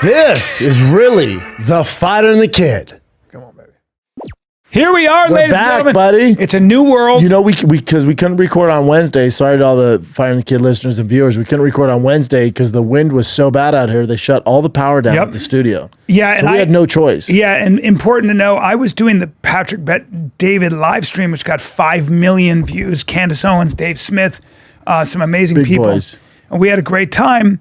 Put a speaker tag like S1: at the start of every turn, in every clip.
S1: This is really the Fighter and the Kid.
S2: Come on, baby. Here we are, ladies and gentlemen.
S1: Buddy.
S2: It's a new world.
S1: You know, because we couldn't record on Wednesday. Sorry to all the Fighter and the Kid listeners and viewers. We couldn't record on Wednesday because the wind was so bad out here. They shut all the power down at the studio.
S2: Yeah,
S1: so we had no choice.
S2: Yeah, and important to know, I was doing the Patrick Bet David live stream, which got 5 million views. Candace Owens, Dave Smith, some amazing
S1: Big
S2: people.
S1: Boys.
S2: And we had a great time.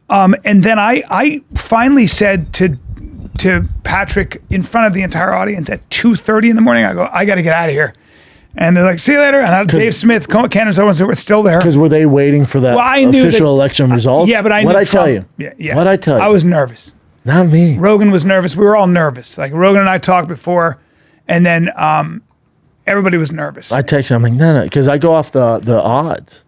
S2: And then I finally said to Patrick in front of the entire audience at 2:30 in the morning, I go, I got to get out of here. And they're like, see you later. And Dave Smith, Candace Owens were still there.
S1: Because were they waiting for that official election results?
S2: Yeah, but I knew
S1: What'd I tell you?
S2: Yeah.
S1: What'd I tell you?
S2: I was nervous.
S1: Not me.
S2: Rogan was nervous. We were all nervous. Like Rogan and I talked before, and then everybody was nervous.
S1: I texted him, I'm like, no, because I go off the odds.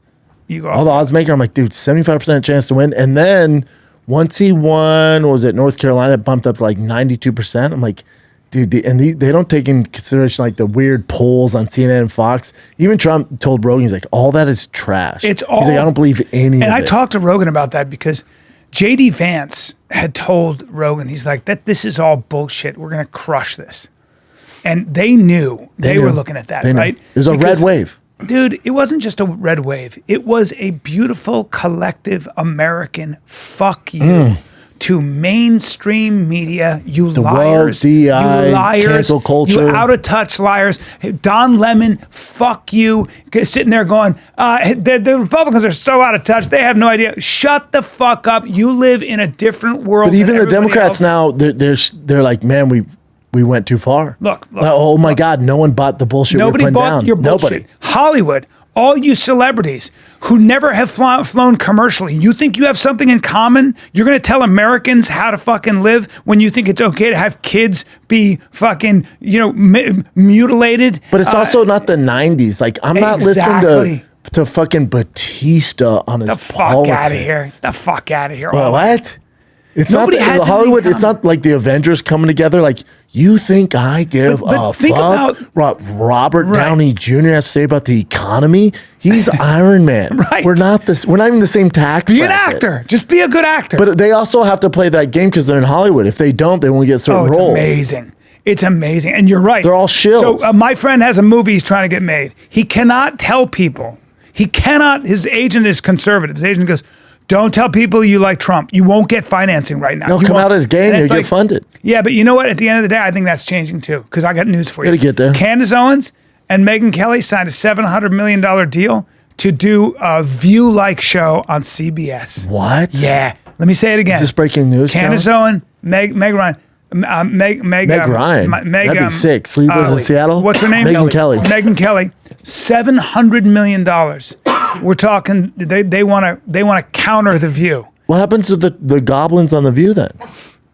S2: You go
S1: all the odds maker. I'm like, dude, 75% chance to win. And then once he won, what was it, North Carolina, it bumped up to like 92%. I'm like, dude, they don't take in consideration like the weird polls on CNN and Fox. Even Trump told Rogan, he's like, all that is trash. He's like, I don't believe any of it.
S2: And I talked to Rogan about that because JD Vance had told Rogan, he's like, this is all bullshit. We're going to crush this. And they knew. They were looking at that, right?
S1: There's a red wave.
S2: Dude, it wasn't just a red wave. It was a beautiful collective American fuck you to mainstream media, you
S1: the
S2: liars.
S1: World, DI,
S2: you liars.
S1: Cancel culture.
S2: You out of touch liars. Don Lemon, fuck you. Sitting there going, the Republicans are so out of touch. They have no idea. Shut the fuck up. You live in a different world.
S1: But even the Democrats now, they're like, man, we went too far.
S2: Look.
S1: Oh my God, no one bought the bullshit.
S2: Nobody bought your bullshit. Nobody. Hollywood, all you celebrities who never have flown commercially, you think you have something in common? You're going to tell Americans how to fucking live when you think it's okay to have kids be fucking, mutilated?
S1: But it's also not the 90s. Like, I'm not listening to fucking Bautista on his politics.
S2: The fuck out of here.
S1: Well, what? It's
S2: Nobody
S1: not
S2: has
S1: Hollywood. It's not like the Avengers coming together. Like, you think I give a fuck what Robert Downey Jr. has to say about the economy? He's Iron Man.
S2: Right.
S1: We're not even the same tax
S2: Be
S1: bracket.
S2: an actor. Just be a good actor.
S1: But they also have to play that game because they're in Hollywood. If they don't, they won't get certain roles.
S2: Amazing. It's amazing. And you're right.
S1: They're all shills.
S2: So my friend has a movie he's trying to get made. He cannot tell people. His agent is conservative. His agent goes, don't tell people you like Trump. You won't get financing right now.
S1: They'll come out as gay and you'll get funded.
S2: Yeah, but you know what? At the end of the day, I think that's changing too. Because I got news for you.
S1: Gotta get there.
S2: Candace Owens and Megyn Kelly signed a $700 million deal to do a View-like show on CBS.
S1: What?
S2: Yeah. Let me say it again.
S1: Is this breaking news?
S2: Candace Owens, Meg Ryan. Meg
S1: Ryan. That'd be sick. Sleepless in Seattle.
S2: What's her name?
S1: Megyn Kelly.
S2: Megyn Kelly. $700 million. We're talking. They want to counter The View.
S1: What happens to the goblins on The View then?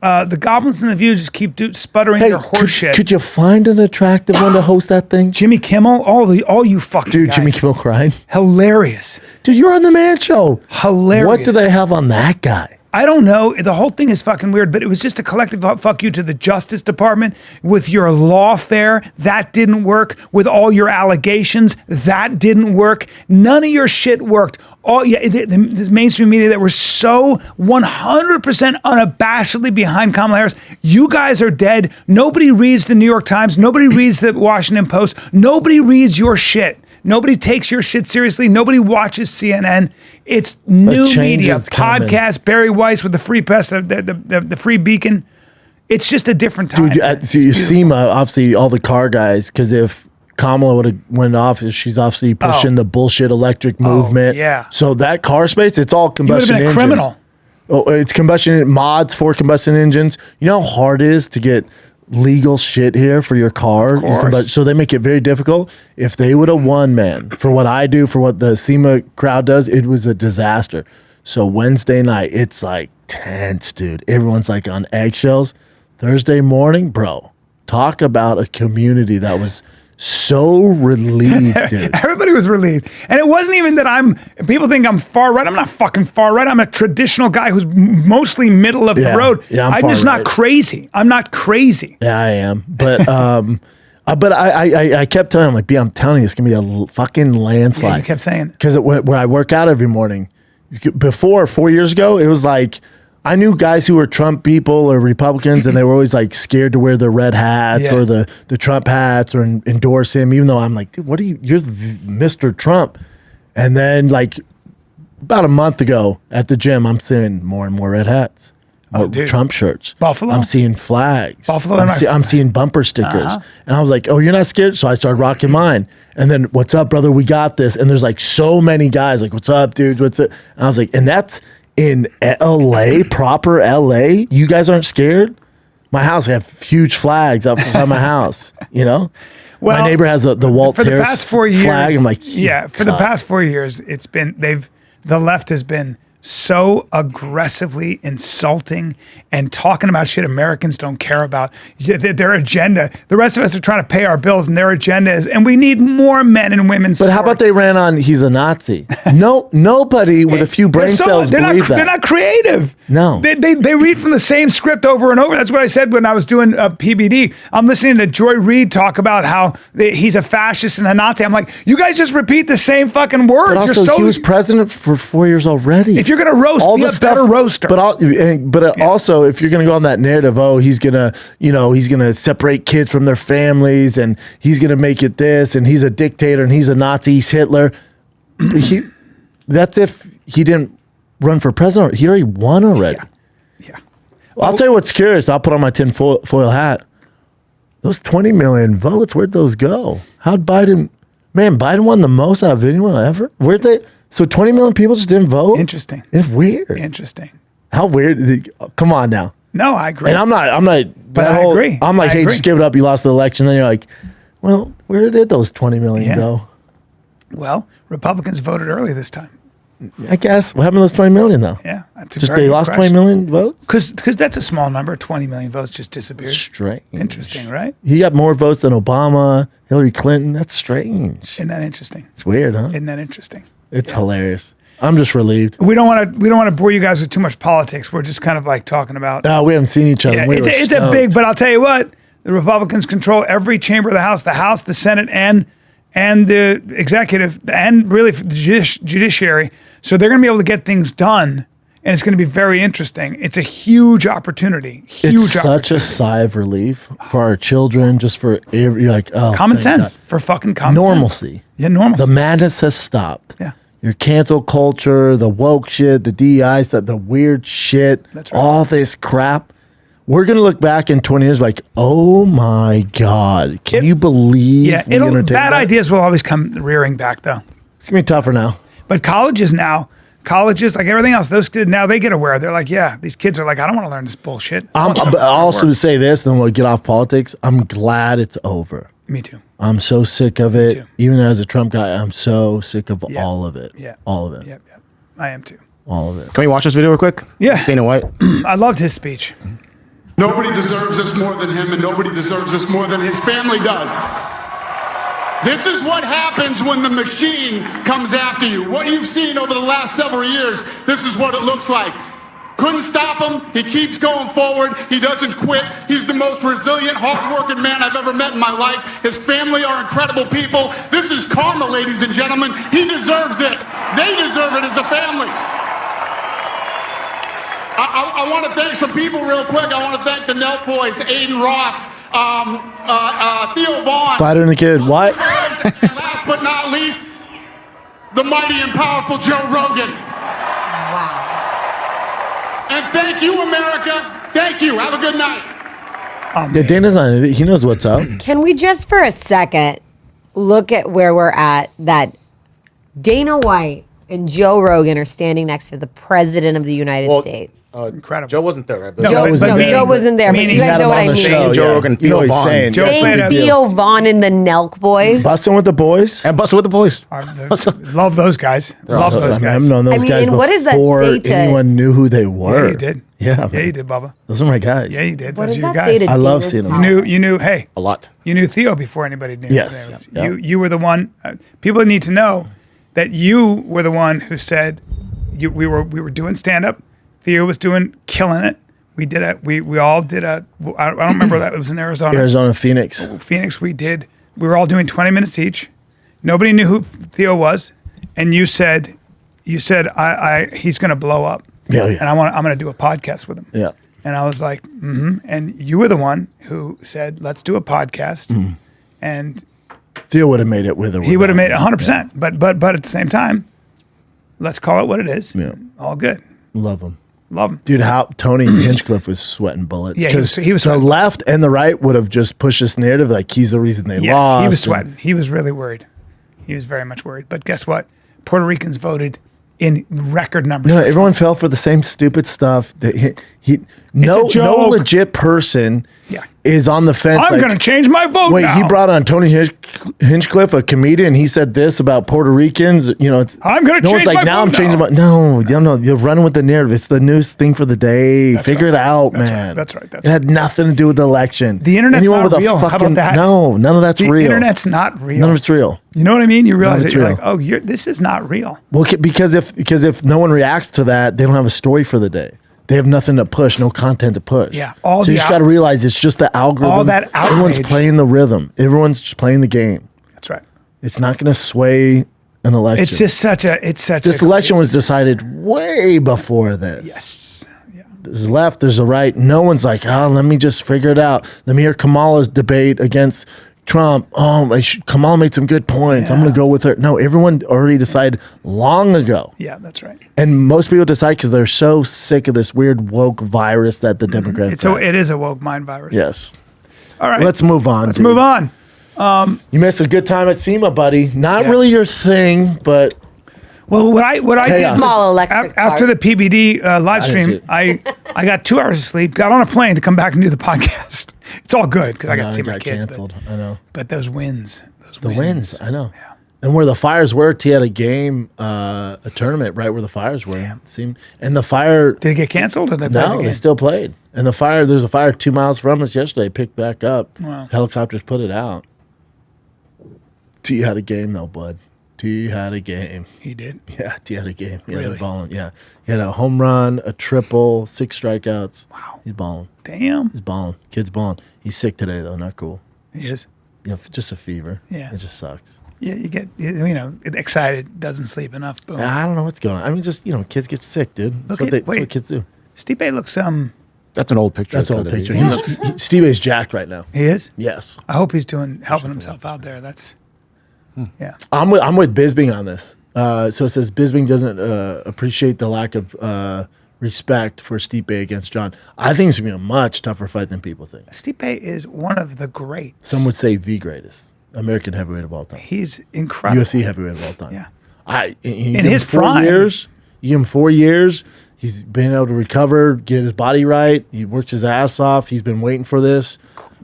S2: The goblins in The View just keep sputtering their horse shit.
S1: Could you find an attractive one to host that thing?
S2: Jimmy Kimmel, all you fucking
S1: dude,
S2: guys.
S1: Jimmy Kimmel crying.
S2: Hilarious.
S1: Dude, you're on the Man Show.
S2: Hilarious.
S1: What do they have on that guy?
S2: I don't know. The whole thing is fucking weird, but it was just a collective fuck you to the Justice Department with your lawfare. That didn't work. With all your allegations, that didn't work. None of your shit worked. The mainstream media that were so 100% unabashedly behind Kamala Harris. You guys are dead. Nobody reads the New York Times. Nobody reads the Washington Post. Nobody reads your shit. Nobody takes your shit seriously. Nobody watches CNN. It's new media, podcast, Barry Weiss with the free press, the free beacon. It's just a different time.
S1: Dude, so you Sema, obviously, all the car guys, because if Kamala would have went off, she's obviously pushing the bullshit electric movement.
S2: Yeah.
S1: So that car space, it's all combustion engines.
S2: You would have been a criminal.
S1: Oh, it's combustion mods for combustion engines. You know how hard it is to get legal shit here for your car? So they make it very difficult. If they would have won, man, for what I do, for what the Sema crowd does, it was a disaster. So Wednesday night, it's like tense, dude. Everyone's like on eggshells. Thursday morning, bro, talk about a community that was so relieved, dude.
S2: Everybody was relieved. And it wasn't even that people think I'm far right. I'm not fucking far right. I'm a traditional guy who's mostly middle of the road.
S1: Yeah,
S2: I'm just not crazy. I'm not crazy.
S1: Yeah, I am. But but I kept telling him, like, I'm telling you, it's going to be a fucking landslide.
S2: Yeah, you kept saying.
S1: Because where I work out every morning, before 4 years ago, it was like I knew guys who were Trump people or Republicans, and they were always like scared to wear the red hats or the Trump hats or endorse him, even though I'm like, dude, you're Mr. Trump. And then like about a month ago at the gym, I'm seeing more and more red hats. Trump shirts.
S2: Buffalo.
S1: I'm seeing flags.
S2: Buffalo.
S1: I'm seeing bumper stickers. And I was like, oh, you're not scared? So I started rocking mine. And then, what's up, brother? We got this. And there's like so many guys like, what's up, dude? What's it? And I was like, and that's in LA, proper LA. You guys aren't scared? My house, I have huge flags outside my house, you know? Well, my neighbor has the Walt Harris
S2: for the past 4 years,
S1: flag. I'm like,
S2: for the past 4 years, the left has been so aggressively insulting and talking about shit Americans don't care about. Their agenda. The rest of us are trying to pay our bills, and their agenda is, and we need more men and women.
S1: But how about they ran on he's a Nazi? No, nobody with a few brain cells believe that.
S2: They're not creative.
S1: No,
S2: they read from the same script over and over. That's what I said when I was doing PBD. I'm listening to Joy Reid talk about how he's a fascist and a Nazi. I'm like, you guys just repeat the same fucking words.
S1: But also, he was president for 4 years already.
S2: If you're gonna roast, be a better roaster.
S1: But also, if you're gonna go on that narrative, he's gonna separate kids from their families, and he's gonna make it this, and he's a dictator, and he's a Nazi, he's Hitler. That's if he didn't run for president. He already won already.
S2: Yeah.
S1: Well, I'll tell you what's curious. I'll put on my tinfoil hat. Those 20 million votes, where'd those go? How'd Biden? Man, Biden won the most out of anyone ever. Where'd they? So 20 million people just didn't vote?
S2: Interesting.
S1: It's weird.
S2: Interesting.
S1: How weird? Come on now.
S2: No, I agree.
S1: And I'm not.
S2: But I agree.
S1: I'm like, hey, just give it up. You lost the election. Then you're like, well, where did those 20 million go?
S2: Well, Republicans voted early this time.
S1: I guess. What happened to those 20 million though?
S2: Yeah, that's
S1: just they lost 20 million votes.
S2: Because that's a small number. 20 million votes just disappeared.
S1: Strange.
S2: Interesting, right?
S1: He got more votes than Obama, Hillary Clinton. That's strange.
S2: Isn't that interesting?
S1: It's weird, huh?
S2: Isn't that interesting?
S1: It's hilarious. I'm just relieved.
S2: We don't want to bore you guys with too much politics. We're just kind of like talking about.
S1: No, we haven't seen each other.
S2: Yeah, it's a big. But I'll tell you what, the Republicans control every chamber of the House, the Senate, and the executive, and really the judiciary. So they're going to be able to get things done, and it's going to be very interesting. It's a huge opportunity.
S1: It's such a sigh of relief for our children, just for every
S2: common sense for fucking common
S1: normalcy.
S2: Sense. Yeah, normalcy.
S1: The madness has stopped.
S2: Yeah.
S1: Your cancel culture, the woke shit, the DEI stuff, the weird shit,
S2: That's right.
S1: all this crap. We're going to look back in 20 years like, oh my God, can you believe?
S2: Yeah, bad ideas will always come rearing back though.
S1: It's going to be tougher now.
S2: But colleges, like everything else, those kids now they get aware. They're like, yeah, these kids are like, I don't want to learn this bullshit.
S1: I'll also say this, then we'll get off politics. I'm glad it's over.
S2: Me too.
S1: I'm so sick of it. Even as a Trump guy, I'm so sick of all of it.
S2: Yeah.
S1: All of it.
S2: Yeah. I am too.
S1: All of it.
S3: Can we watch this video real quick?
S2: Yeah.
S3: It's Dana White.
S2: I loved his speech.
S4: Nobody deserves this more than him, and nobody deserves this more than his family does. This is what happens when the machine comes after you. What you've seen over the last several years, this is what it looks like. Couldn't stop him. He keeps going forward. He doesn't quit. He's the most resilient, hard-working man I've ever met in my life. His family are incredible people. This is karma, ladies and gentlemen. He deserves this. They deserve it as a family. I want to thank some people real quick. I want to thank the Nelk Boys, Aiden Ross, Theo Vaughn.
S1: Fighter and the Kid. What?
S4: And last but not least, the mighty and powerful Joe Rogan.
S5: Wow.
S4: And thank you, America. Thank you. Have a good night.
S1: Yeah, Dana's on it. He knows what's up.
S5: Can we just for a second look at where we're at? That Dana White and Joe Rogan are standing next to the President of the United States.
S2: Incredible.
S3: Joe wasn't there, right?
S2: No,
S5: Joe wasn't there, but you guys know what I mean.
S3: Joe Rogan,
S1: You know what
S3: Theo
S1: he's
S3: Vaughn.
S1: saying.
S2: Joe
S5: Theo Vaughn and the Nelk Boys.
S1: Busting with the boys.
S3: And busting with the boys.
S2: Love those guys. Love those guys.
S1: I've known those
S5: I mean,
S1: guys
S5: and what does that
S1: before
S5: say to-
S1: anyone knew who they were.
S2: Yeah, you did.
S1: Yeah,
S2: Yeah, you did, Bubba.
S1: Those are my guys.
S2: Yeah, you did.
S5: What
S2: Those
S5: does
S2: are your
S5: that
S2: guys.
S5: say to
S1: I love
S5: David
S1: seeing them.
S5: Powell?
S2: You knew, hey,
S3: A lot.
S2: you knew Theo before anybody knew.
S1: Yes.
S2: There was-
S1: Yep.
S2: You were the one. People need to know that you were the one who said we were doing stand up. Theo was killing it. We did a. We all did a. I don't remember that. It was in Arizona.
S1: Arizona, Phoenix.
S2: Phoenix. We were all doing 20 minutes each. Nobody knew who Theo was, and you said, he's going to blow up.
S1: Yeah, yeah.
S2: And I'm going to do a podcast with him.
S1: Yeah.
S2: And I was like, And you were the one who said, let's do a podcast. And
S1: Theo would have made it with her.
S2: he would have made it 100%. But at the same time, let's call it what it is.
S1: Yeah.
S2: All good.
S1: Love him.
S2: Love him.
S1: Dude, how Tony Hinchcliffe was sweating bullets.
S2: Yeah,
S1: because
S2: he was
S1: the
S2: sweating.
S1: left and the right would have just pushed this narrative like he's the reason they
S2: Yes,
S1: lost.
S2: he was
S1: and-
S2: sweating. He was really worried. He was very much worried. But guess what? Puerto Ricans voted in record numbers.
S1: No,
S2: for
S1: everyone fell for the same stupid stuff. That no
S2: joke.
S1: legit person
S2: Yeah.
S1: is on the fence.
S2: I'm
S1: like,
S2: going to change my vote
S1: Wait,
S2: now.
S1: he brought on Tony Hinchcliffe, a comedian. He said this about Puerto Ricans. You know, it's,
S2: I'm gonna
S1: no one's
S2: change
S1: like,
S2: my
S1: now
S2: vote
S1: I'm changing
S2: now.
S1: my. No, you're running with the narrative. It's the newest thing for the day. Figure
S2: right.
S1: it out,
S2: That's
S1: man.
S2: right. That's right. That's
S1: it had nothing to do with the election.
S2: The internet's
S1: Anyone
S2: not
S1: with a
S2: real. How about
S1: fucking-
S2: that?
S1: No, none of that's
S2: The
S1: real.
S2: internet's not real.
S1: None of it's real.
S2: You know what I mean? You realize
S1: it's
S2: that you're
S1: real.
S2: like, oh, this is not real.
S1: Well, because if no one reacts to that, they don't have a story for the day. They have nothing to push, no content to push.
S2: Yeah,
S1: so you just got to realize it's just the algorithm.
S2: all that
S1: Everyone's
S2: outrage.
S1: playing the rhythm. Everyone's just playing the game.
S2: That's right.
S1: It's not going to sway an election.
S2: It's just such a.
S1: This election was decided way before this.
S2: Yes. Yeah.
S1: There's a left, there's a right. No one's like, oh, let me just figure it out. Let me hear Kamala's debate against Trump. Oh, Kamala made some good points. I'm going to go with her. No, everyone already decided long ago.
S2: Yeah, that's right.
S1: And most people decide because they're so sick of this weird woke virus that the Democrats have.
S2: It is a woke mind virus.
S1: Yes.
S2: All right.
S1: Let's move on.
S2: Let's move on.
S1: You missed a good time at SEMA, buddy. Not
S2: Yeah.
S1: really your thing, but
S2: Well, what I did
S1: Chaos.
S5: Small electric
S2: after
S5: cart.
S2: the PBD live
S1: didn't see
S2: stream,
S1: it.
S2: I got 2 hours of sleep, got on a plane to come back and do the podcast. It's all good because I got to see my
S1: got
S2: kids.
S1: canceled. I know.
S2: But those wins.
S1: The wins, I know. Yeah. And where the Fires were, T had a game, a tournament right where the Fires were. And the Fire,
S2: Did it get canceled or they played the
S1: no,
S2: game?
S1: they still played. And the Fire, there's a fire 2 miles from us yesterday, picked back up.
S2: Wow.
S1: Helicopters put it out. T had a game though, bud. T had a game.
S2: He did.
S1: Yeah, T had a game. Yeah,
S2: Really?
S1: they're balling. Yeah. He had a home run, a triple, 6 strikeouts.
S2: Wow.
S1: He's balling.
S2: Damn.
S1: He's balling. Kid's balling. He's sick today though, not cool.
S2: He is.
S1: Yeah, just a fever.
S2: Yeah.
S1: It just sucks.
S2: Yeah, you get excited, doesn't sleep enough. Boom.
S1: I don't know what's going on. I mean, just, kids get sick, dude. That's, that's what kids do.
S2: Stipe looks
S3: That's an old picture.
S1: That's an
S3: It's
S1: old
S3: gotta
S1: picture.
S3: be.
S1: Steve is jacked right now.
S2: he is.
S1: Yes.
S2: I hope he's helping himself out there. That's yeah.
S1: I'm with Bisping on this. So it says Bisping doesn't appreciate the lack of respect for Stipe against Jon. I think it's going to be a much tougher fight than people think.
S2: Stipe is one of the greats.
S1: Some would say the greatest American heavyweight of all time.
S2: He's incredible.
S1: UFC heavyweight of all time.
S2: Yeah.
S1: In
S2: his prime.
S1: years, you give him 4 years. He's been able to recover, get his body right. He works his ass off. He's been waiting for this.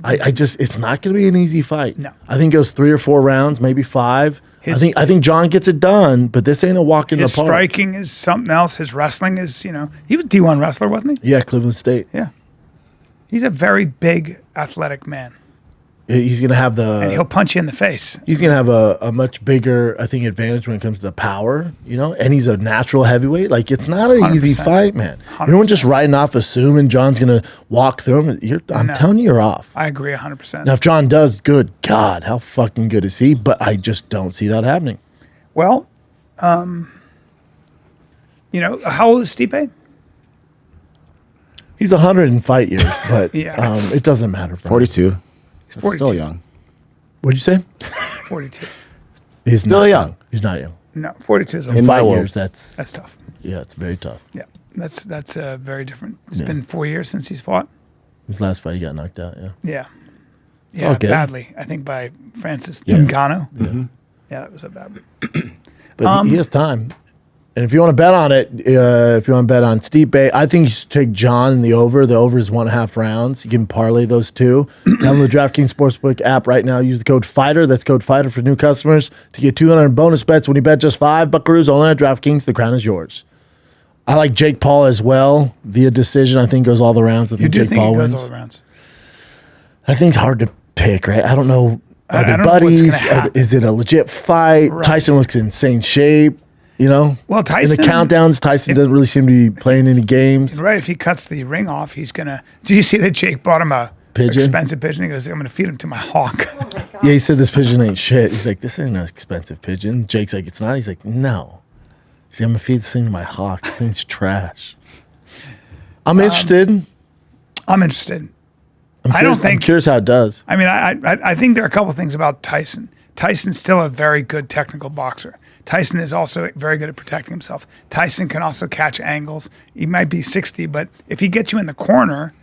S1: It's not going to be an easy fight.
S2: No.
S1: I think it goes 3 or 4 rounds, maybe 5. I think Jon gets it done, but this ain't a walk in the
S2: His
S1: park.
S2: striking is something else. His wrestling is, he was a D1 wrestler, wasn't he?
S1: Yeah, Cleveland State.
S2: Yeah. He's a very big, athletic man.
S1: He's going to have
S2: And he'll punch you in the face.
S1: he's going to have a much bigger, I think, advantage when it comes to the power, and he's a natural heavyweight. Like, it's not an easy
S2: 100%.
S1: fight, man.
S2: 100%.
S1: Everyone just riding off, assuming Jon's going to walk through him. I'm
S2: No.
S1: telling you, you're off.
S2: I agree 100%.
S1: Now, if Jon does, good God, how fucking good is he? But I just don't see that happening.
S2: Well, how old is Stipe?
S1: He's 100 in fight years, but
S2: Yeah.
S1: it doesn't matter. For him.
S3: 42. That's
S2: 42.
S3: still young.
S1: What'd you say?
S2: 42.
S1: He's
S3: Still
S1: not
S3: young.
S1: He's not young.
S2: No, 42 is
S3: In
S2: old.
S3: my
S1: 5
S3: world.
S1: years, that's
S2: tough.
S1: it's very tough.
S2: Yeah, that's very different. It's been 4 years since he's fought.
S1: His last fight, he got knocked out. Yeah.
S2: Yeah,
S1: all good.
S2: badly. I think by Francis Ngannou. Yeah, that was a bad one.
S1: But he has time. And if you want to bet on it, if you want to bet on Stipe, I think you should take Jon in the over. The over is 1.5 rounds. You can parlay those two. Download the DraftKings Sportsbook app right now. Use the code FIGHTER. That's code FIGHTER for new customers to get 200 bonus bets when you bet just $5 buckaroos only at DraftKings. The crown is yours. I like Jake Paul as well via decision. I think goes all the rounds. I
S2: You
S1: think
S2: do
S1: Jake
S2: think
S1: Paul
S2: he goes
S1: wins.
S2: all around?
S1: I think it's hard to pick, right? I don't know. Are
S2: I
S1: they
S2: don't know what's
S1: buddies?
S2: gonna happen.
S1: Is it a legit fight?
S2: Right.
S1: Tyson looks in insane shape.
S2: Well, Tyson.
S1: in the countdowns, Tyson doesn't really seem to be playing any games.
S2: Right, if he cuts the ring off, he's gonna. Do you see that Jake bought him a
S1: Pigeon?
S2: expensive pigeon? He goes, "I'm gonna feed him to my hawk."
S1: Yeah, he said this pigeon ain't shit. He's like, this ain't an expensive pigeon. Jake's like, it's not. He's like, no. See, I'm gonna feed this thing to my hawk. This thing's trash. I'm interested.
S2: I'm interested.
S1: I'm curious how it does.
S2: I mean, I think there are a couple things about Tyson. Tyson's still a very good technical boxer. Tyson is also very good at protecting himself. Tyson can also catch angles. He might be 60, but if he gets you in the corner,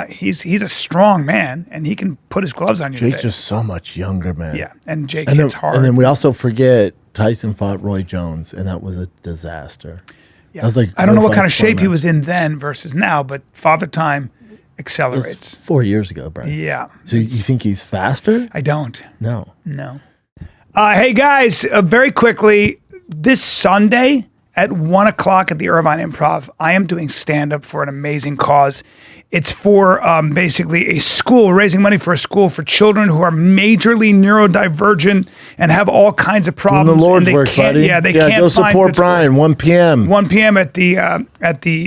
S2: he's a strong man, and he can put his gloves on your face.
S1: Jake's just so much younger, man.
S2: Yeah, and Jake hits hard.
S1: And then we also forget Tyson fought Roy Jones, and that was a disaster.
S2: Yeah.
S1: That was like
S2: I don't know what kind of shape he was in then versus now, but Father Time accelerates.
S1: 4 years ago, Brian.
S2: Yeah.
S1: So you think he's faster?
S2: I don't.
S1: No.
S2: Hey guys, very quickly, this Sunday at 1 o'clock at the Irvine Improv, I am doing stand-up for an amazing cause. It's for basically a school, raising money for a school for children who are majorly neurodivergent and have all kinds of problems.
S1: Doing the Lord's
S2: and they
S1: work,
S2: can't,
S1: buddy.
S2: Yeah, they can't
S1: go
S2: find
S1: support
S2: good schools.
S1: Brian, 1 p.m.
S2: 1 p.m. at the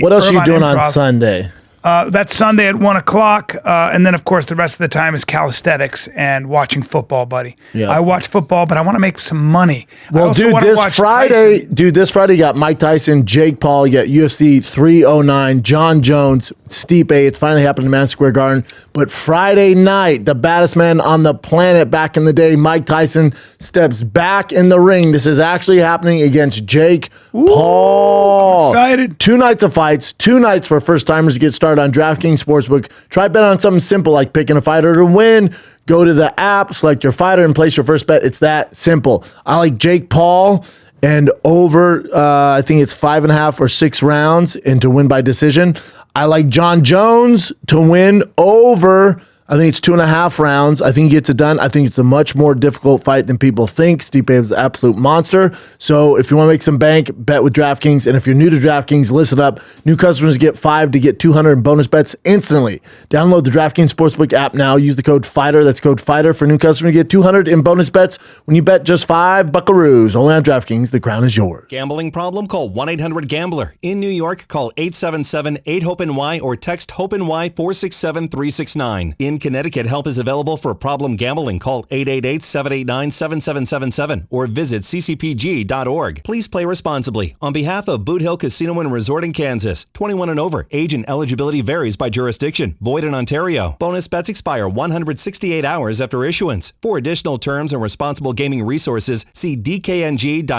S1: What else are you
S2: Irvine
S1: doing
S2: Improv.
S1: on Sunday?
S2: That's Sunday at 1 o'clock. And then, of course, the rest of the time is calisthenics and watching football, buddy.
S1: Yeah.
S2: I watch football, but I want to make some money. I
S1: Well,
S2: also
S1: dude,
S2: wanna
S1: this
S2: watch
S1: Friday,
S2: Tyson.
S1: you got Mike Tyson, Jake Paul, you got UFC 309, Jon Jones, Stipe. It's finally happened in Madison Square Garden. But Friday night, the baddest man on the planet back in the day, Mike Tyson, steps back in the ring. This is actually happening against Jake Paul.
S2: Excited.
S1: 2 nights of fights, 2 nights for first timers to get started on DraftKings Sportsbook. Try bet on something simple like picking a fighter to win. Go to the app, select your fighter, and place your first bet. It's that simple. I like Jake Paul and over, I think it's 5.5 or 6 rounds and to win by decision. I like Jon Jones to win over, I think it's 2.5 rounds. I think he gets it done. I think it's a much more difficult fight than people think. Stipe is an absolute monster. So if you want to make some bank, bet with DraftKings. And if you're new to DraftKings, listen up. New customers get $5 to get $200 in bonus bets instantly. Download the DraftKings Sportsbook app now. Use the code FIGHTER. That's code FIGHTER for new customers. Get $200 in bonus bets when you bet just $5 buckaroos. Only on DraftKings. The crown is yours.
S6: Gambling problem? Call 1-800-GAMBLER. In New York, call 877-8-HOPE-NY or text HOPE-NY 467-369. In Connecticut, help is available for problem gambling. Call 888-789-7777 or visit ccpg.org. Please play responsibly. On behalf of Boot Hill Casino and Resort in Kansas, 21 and over. Age and eligibility varies by jurisdiction. Void in Ontario. Bonus bets expire 168 hours after issuance. For additional terms and responsible gaming resources, see dkng.co/MMA.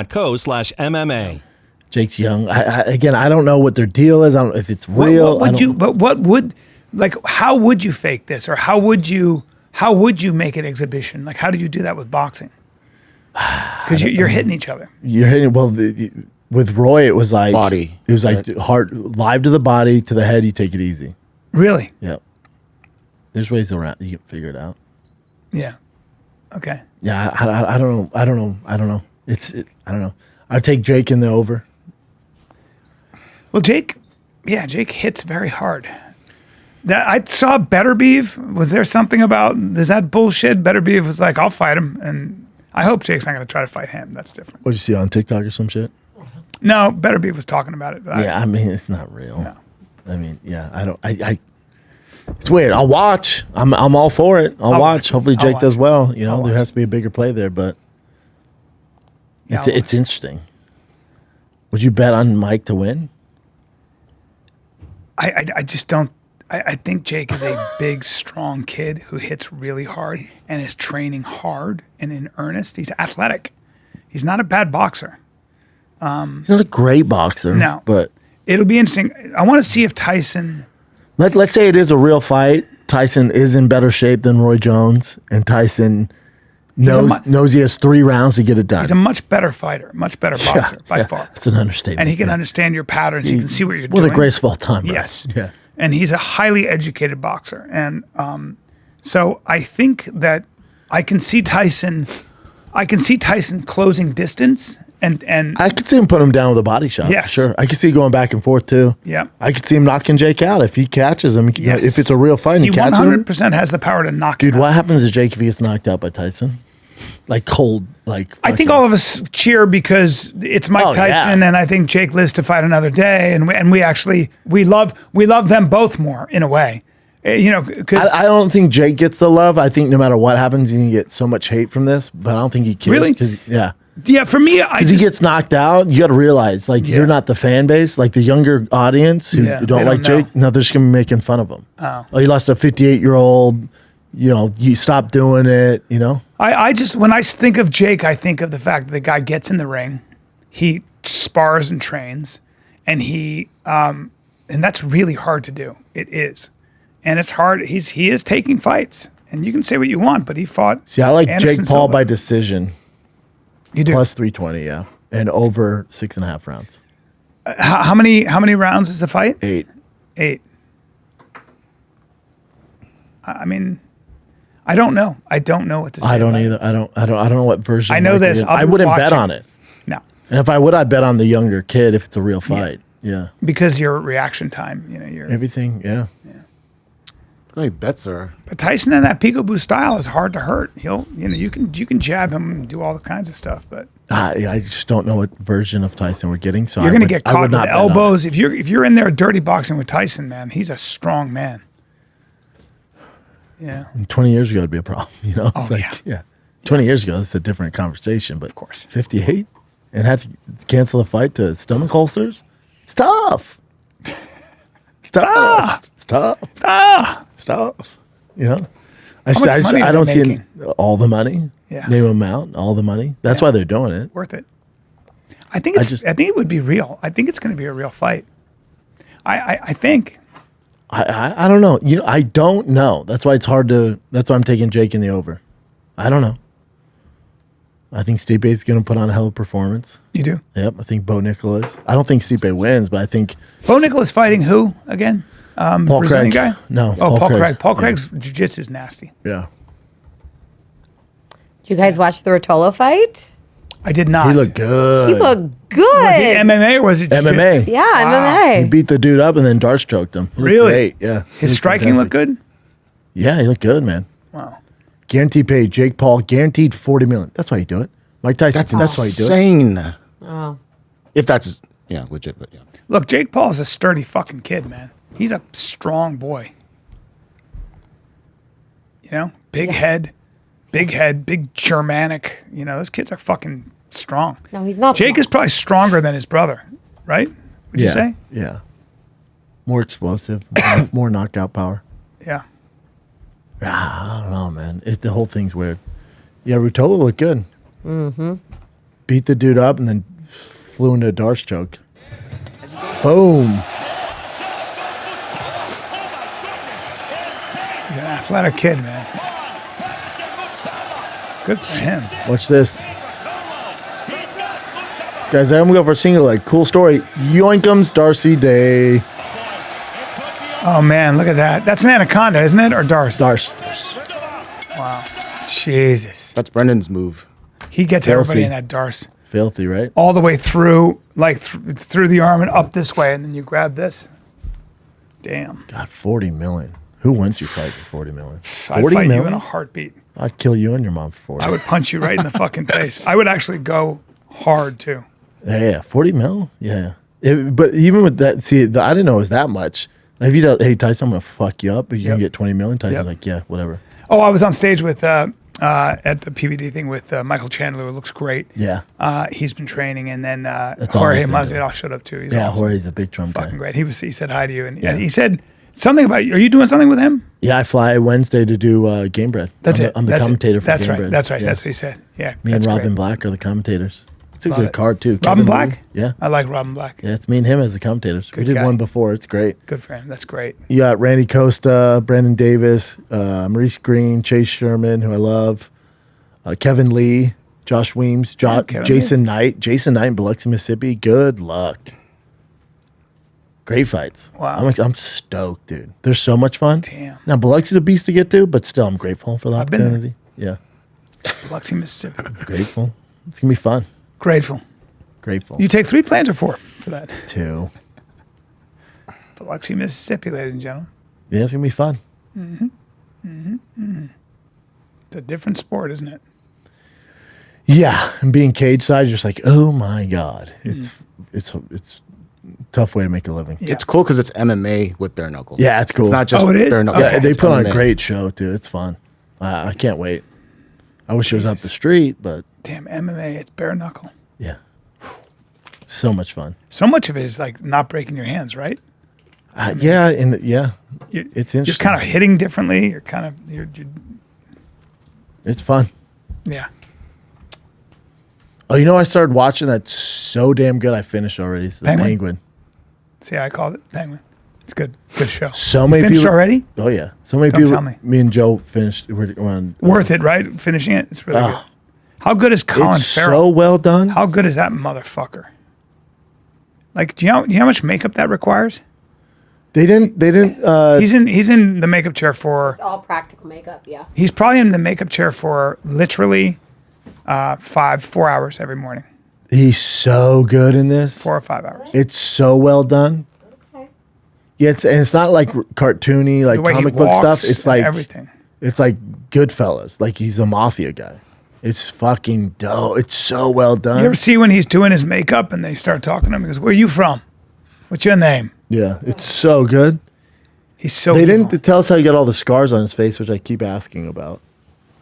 S1: Jake's young. I don't know what their deal is. I don't know if it's real.
S2: How would you fake this, or how would you make an exhibition? Like, how do you do that with boxing? Because you're hitting each other.
S1: You're hitting, with Roy, it was like
S3: Body,
S1: It was like
S3: right?
S1: hard, live to the body, to the head. You take it easy.
S2: Really?
S1: Yeah. There's ways around. You can figure it out.
S2: Yeah. Okay.
S1: Yeah. I don't know. I don't know. I don't know. I don't know. I'd take Jake in the over.
S2: Well, Jake hits very hard. I saw Better Beef. Was there something about, is that bullshit? Better Beef was like, I'll fight him. And I hope Jake's not going to try to fight him. That's different.
S1: What'd you see on TikTok or some shit?
S2: No, Better Beef was talking about it. But
S1: I mean, it's not real.
S2: No.
S1: I mean, yeah, it's weird. I'll watch. I'm all for it. I'll watch. Hopefully Jake does well. You know, there has to be a bigger play there, but it's interesting. Would you bet on Mike to win?
S2: I just don't. I think Jake is a big, strong kid who hits really hard and is training hard and in earnest. He's athletic. He's not a bad boxer.
S1: He's not a great boxer.
S2: No.
S1: But
S2: It'll be interesting. I want to see if Tyson.
S1: let's say it is a real fight. Tyson is in better shape than Roy Jones, and Tyson knows he has 3 rounds to get it done.
S2: He's a much better fighter, much better boxer by far.
S1: That's an understatement.
S2: And he can understand your patterns. He can see what you're doing.
S1: One of the greatest of all time. Bro.
S2: Yes.
S1: Yeah.
S2: And he's a highly educated boxer. And so I think that I can see Tyson closing distance and
S1: I could see him put him down with a body shot.
S2: Yes.
S1: Sure. I could see going back and forth too.
S2: Yeah.
S1: I could see him knocking Jake out if he catches him.
S2: Yes.
S1: If it's a real fight and he catches him.
S2: 100% has the power to knock
S1: Dude,
S2: him out.
S1: what happens to Jake if he gets knocked out by Tyson? Like cold, like
S2: I think all of us cheer because it's Mike Tyson, and I think Jake lives to fight another day, and we love them both more in a way, because
S1: I don't think Jake gets the love. I think no matter what happens, he can get so much hate from this, but I don't think he cares.
S2: Really?
S1: Because
S2: Yeah, for me, I
S1: Because he gets knocked out, you got to realize, like, you're not the fan base, like the younger audience who don't like Jake. No, they're just gonna be making fun of him. Oh, you lost a 58-year-old. You know, you stop doing it. You know,
S2: I just when I think of Jake, I think of the fact that the guy gets in the ring, he spars and trains, and and that's really hard to do. It is, and it's hard. He is taking fights, and you can say what you want, but he fought.
S1: See, I like
S2: Anderson
S1: Jake Paul
S2: Silva.
S1: by decision.
S2: You do
S1: plus 320, yeah, and over 6.5 rounds.
S2: How many rounds is the fight?
S1: 8.
S2: I mean, I don't know. I don't know what to say.
S1: I don't either. I don't know what version.
S2: I know this.
S1: I wouldn't bet on it.
S2: No,
S1: and if I would, I'd bet on the younger kid if it's a real fight. Yeah,
S2: because your reaction time, your
S1: everything. Yeah.
S3: How many bets are?
S2: But Tyson in that peekaboo style is hard to hurt. You can jab him and do all the kinds of stuff, but
S1: I just don't know what version of Tyson we're getting. So
S2: you're going to get caught with elbows if you're in there dirty boxing with Tyson, man. He's a strong man. Yeah.
S1: 20 years ago, it'd be a problem.
S2: Oh,
S1: it's yeah. 20 years ago, that's a different conversation. But
S2: of course,
S1: 58 and have to cancel a fight to stomach ulcers. It's tough. It's tough. It's tough. It's tough. I don't see all the money.
S2: Yeah.
S1: Name amount, all the money. That's why they're doing it.
S2: Worth it. I think I think it would be real. I think it's going to be a real fight. I think.
S1: I don't know. I don't know. That's why it's hard to. That's why I'm taking Jake in the over. I don't know. I think Stipe is going to put on a hell of a performance.
S2: You do?
S1: Yep. I think Bo Nickel is. I don't think Stipe wins, but I think
S2: Bo Nickel is fighting who again?
S1: Paul
S2: Brazilian
S1: Craig.
S2: guy?
S1: No.
S2: Oh, Paul Craig. Paul Craig's jiu-jitsu is nasty.
S1: Yeah.
S5: Did you guys watch the Rotolo fight?
S2: I did not.
S1: He looked good.
S5: He looked good.
S2: Was it MMA or was it jiu-jitsu?
S1: MMA.
S5: Yeah,
S2: Wow.
S5: MMA.
S1: He beat the dude up and then darts choked him. He looked
S2: Really?
S1: Great. Yeah.
S2: His striking looked good?
S1: Yeah, he looked good, man.
S2: Wow.
S1: Guaranteed pay. Jake Paul guaranteed $40 million. That's why you do it. Mike Tyson.
S3: That's
S1: why you do it.
S3: insane.
S5: Oh.
S3: If that's legit, but yeah.
S2: Look, Jake Paul's a sturdy fucking kid, man. He's a strong boy. Big head, big Germanic. Those kids are fucking strong.
S5: No, he's not.
S2: Jake is probably stronger than his brother, right? Would you say?
S1: Yeah. More explosive, more knockout power.
S2: Yeah.
S1: I don't know, man. The whole thing's weird. Yeah, Rutolo looked good. Mm-hmm. Beat the dude up and then flew into a darts choke. Boom.
S2: He's an athletic kid, man. Good for him.
S1: Watch this. Guys, I'm going to go for a single leg. Cool story. Yoinkums Darcy Day.
S2: Oh, man, look at that. That's an anaconda, isn't it? Or Darce?
S1: Darce.
S2: Wow. Jesus.
S3: That's Brendan's move.
S2: He gets everybody in that Darce.
S1: Filthy, right?
S2: All the way through, through the arm and up this way, and then you grab this. Damn.
S1: God, 40 million. Who wins you fight for 40 million?
S2: I'd
S1: 40
S2: fight
S1: million?
S2: you in a heartbeat.
S1: I'd kill you and your mom for 40.
S2: I would punch you right in the fucking face. I would actually go hard, too.
S1: Yeah, 40 mil? Yeah. But even with that, see, I didn't know it was that much. If you hey, Tyson, I'm going to fuck you up, but you're going to get 20 million. Tyson's like, yeah, whatever.
S2: Oh, I was on stage with at the PVD thing with Michael Chandler, who looks great.
S1: Yeah.
S2: He's been training, and then
S1: That's all
S2: Jorge
S1: he's been doing.
S2: Masvidal showed up too. He's
S1: Yeah,
S2: awesome.
S1: Jorge's a big Trump
S2: Fucking
S1: guy.
S2: great. He said hi to you, and he said something about you. Are you doing something with him?
S1: Yeah, I fly Wednesday to do Gamebred.
S2: That's it.
S1: I'm the
S2: That's
S1: commentator
S2: it.
S1: for
S2: That's
S1: Gamebred.
S2: right. That's right.
S1: Yeah.
S2: That's what he said. Yeah.
S1: Me and
S2: that's
S1: Robin
S2: great.
S1: Black are the commentators. It's a
S2: Love
S1: good
S2: it.
S1: card, too.
S2: Robin
S1: Kevin
S2: Black?
S1: Lee. Yeah.
S2: I like Robin Black.
S1: Yeah, it's me and him as the commentators. We did
S2: guy.
S1: one before. It's great.
S2: Good for him. That's great.
S1: You got Randy Costa, Brandon Davis, Maurice Green, Chase Sherman, who I love, Kevin Lee, Josh Weems,
S2: Kevin
S1: Jason Knight. Jason Knight in Biloxi, Mississippi. Good luck. Great fights.
S2: Wow.
S1: I'm stoked, dude. They're so much fun.
S2: Damn.
S1: Now, Biloxi's a beast to get to, but still, I'm grateful for the
S2: I've been there.
S1: opportunity. Yeah.
S2: Biloxi, Mississippi.
S1: Grateful. It's going to be fun.
S2: Grateful.
S1: Grateful.
S2: You take 3 planes or 4 for that?
S1: 2.
S2: Biloxi, Mississippi, ladies and gentlemen.
S1: Yeah, it's going to be fun.
S2: It's a different sport, isn't it?
S1: Yeah. And being cage side, you're just like, oh my God. It's a tough way to make a living.
S2: Yeah.
S3: It's cool because it's MMA with bare knuckle.
S1: Yeah, it's cool.
S3: It's not just
S2: it is?
S3: bare knuckle.
S1: Yeah, they
S3: it's
S1: put on a
S3: MMA.
S1: great show, too. It's fun. I can't wait. I wish it was up the street, but
S2: Damn, MMA, it's bare knuckle.
S1: Yeah. So much fun.
S2: So much of it is like not breaking your hands, right?
S1: Yeah,
S2: You,
S1: it's interesting.
S2: You're kind of hitting differently. You're
S1: It's fun.
S2: yeah.
S1: Oh, I started watching that so damn good. I finished already. It's the Penguin.
S2: See, I called it Penguin. It's good. Good show.
S1: So many
S2: finished
S1: people
S2: already?
S1: Oh yeah, so many
S2: Don't
S1: people.
S2: tell me.
S1: Me and Joe finished. We're on.
S2: Worth it, right? Finishing it. It's really good. How good is Colin
S1: It's
S2: Farrell?
S1: so well done.
S2: How good is that motherfucker? Like, do you know how much makeup that requires?
S1: They didn't.
S2: He's in the makeup chair for.
S5: It's all practical makeup, yeah.
S2: He's probably in the makeup chair for literally 4 hours every morning.
S1: He's so good in this.
S2: 4 or 5 hours.
S1: It's so well done.
S5: Okay.
S1: Yeah, it's not like cartoony, like
S2: The way he
S1: comic book
S2: walks
S1: stuff. It's like
S2: everything.
S1: It's like Goodfellas. Like he's a mafia guy. It's fucking dope. It's so well done.
S2: You ever see when he's doing his makeup and they start talking to him? He goes, "Where are you from? What's your name?"
S1: Yeah, it's so good.
S2: He's so.
S1: They
S2: evil.
S1: didn't tell us how he got all the scars on his face, which I keep asking about.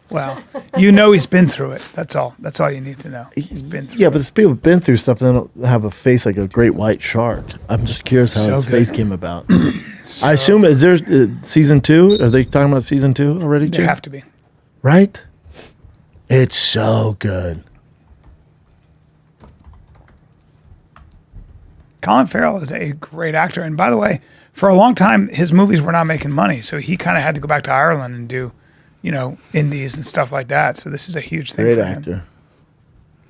S2: Well, he's been through it. That's all. That's all you need to know. He's been through.
S1: Yeah, but there's people who've been through stuff and they don't have a face like a great white shark. I'm just curious how
S2: So
S1: his
S2: good.
S1: face came about. I assume, is there season 2? Are they talking about season 2 already,
S2: They
S1: Jim?
S2: have to be.
S1: Right? It's so good.
S2: Colin Farrell is a great actor, and by the way, for a long time his movies were not making money, so he kind of had to go back to Ireland and do, indies and stuff like that. So this is a huge thing
S1: Great
S2: for
S1: actor.
S2: him.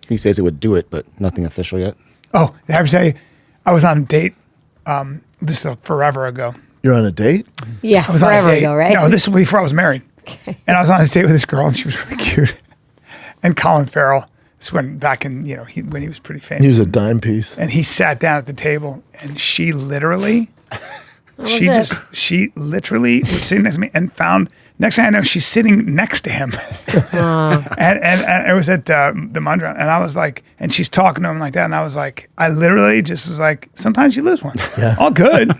S3: He says he would do it, but nothing official yet.
S2: Oh, I have to say, I was on a date. This is forever ago.
S1: You're on a date?
S5: Yeah,
S2: I was on a
S5: forever
S2: date.
S5: ago, right?
S2: No, this was before I was married. And I was on this date with this girl, and she was really cute. And Colin Farrell, this went back in, when he was pretty famous.
S1: He was a dime piece.
S2: And he sat down at the table, and she literally was sitting next to me and found. Next thing I know, she's sitting next to him, and it was at the Mondrian, and I was like, and she's talking to him like that, and I was like, I literally just was like, sometimes you lose one.
S1: Yeah.
S2: All good.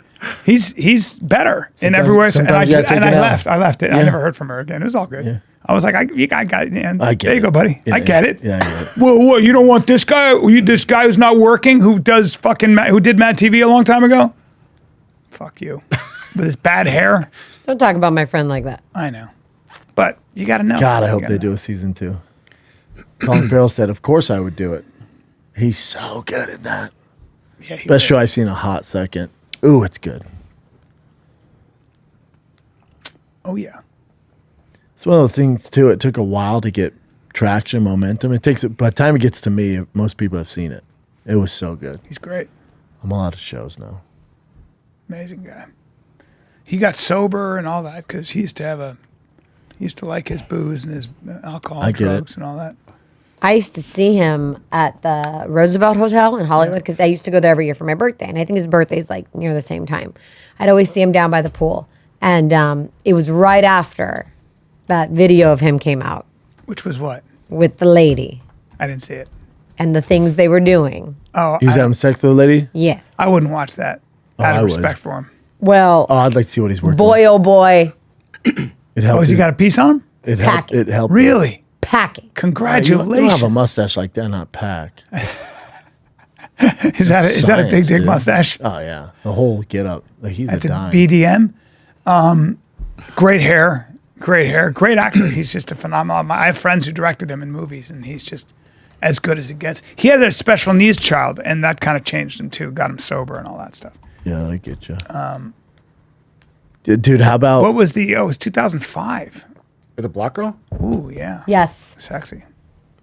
S2: He's better in every way. And
S1: sometimes you gotta take it out.
S2: left. I left it. I
S1: Yeah.
S2: never heard from her again. It was all good.
S1: Yeah.
S2: I was like, I got it. And
S1: I get
S2: there you
S1: it.
S2: go, buddy.
S1: Yeah,
S2: I get it.
S1: Yeah, I get it.
S2: Well, what, you don't want this guy? This guy who's not working, who does who did Mad TV a long time ago? Fuck you. With his bad hair.
S5: Don't talk about my friend like that.
S2: I know. But you got to know.
S1: God, I
S2: You
S1: hope
S2: gotta
S1: they do a season 2. Colin Farrell said, of course I would do it. He's so good at that.
S2: Yeah, he
S1: Best
S2: will.
S1: show I've seen in a hot second. Ooh, it's good.
S2: Oh, yeah.
S1: It's one of the things, too. It took a while to get traction, momentum. It takes, by the time it gets to me, most people have seen it. It was so good.
S2: He's great.
S1: I'm on a lot of shows now.
S2: Amazing guy. He got sober and all that because he used to like his booze and his alcohol
S1: I
S2: and
S1: get it.
S2: drugs and all that.
S5: I used to see him at the Roosevelt Hotel in Hollywood because I used to go there every year for my birthday. And I think his birthday's like near the same time. I'd always see him down by the pool. And it was right after that video of him came out
S2: Which was what?
S5: with the lady
S2: I didn't see it.
S5: and the things they were doing.
S2: Oh,
S1: He was having sex with a lady?
S5: Yes.
S2: I wouldn't watch that out
S1: I
S2: of
S1: would.
S2: respect for him.
S5: Well,
S1: Oh, I'd like to see what he's working
S5: boy, oh boy,
S1: with. It helped.
S2: Oh, has he got a piece on him?
S1: it helped.
S5: packing.
S1: It helped.
S2: Really?
S5: packing.
S1: You
S2: Congratulations.
S1: don't have a mustache like that, not pack.
S2: Is that a big
S1: Science,
S2: dick
S1: dude.
S2: mustache?
S1: Oh, yeah. The whole get up. Like, he's
S2: That's
S1: a
S2: a
S1: dime.
S2: BDM. Great hair. Great actor. He's just a phenomenal. I have friends who directed him in movies, and he's just as good as it gets. He had a special needs child, and that kind of changed him too. Got him sober and all that stuff.
S1: Yeah, I get you. Dude, how about...
S2: What was it was 2005.
S3: With a black girl?
S2: Ooh, yeah.
S5: Yes.
S2: Sexy.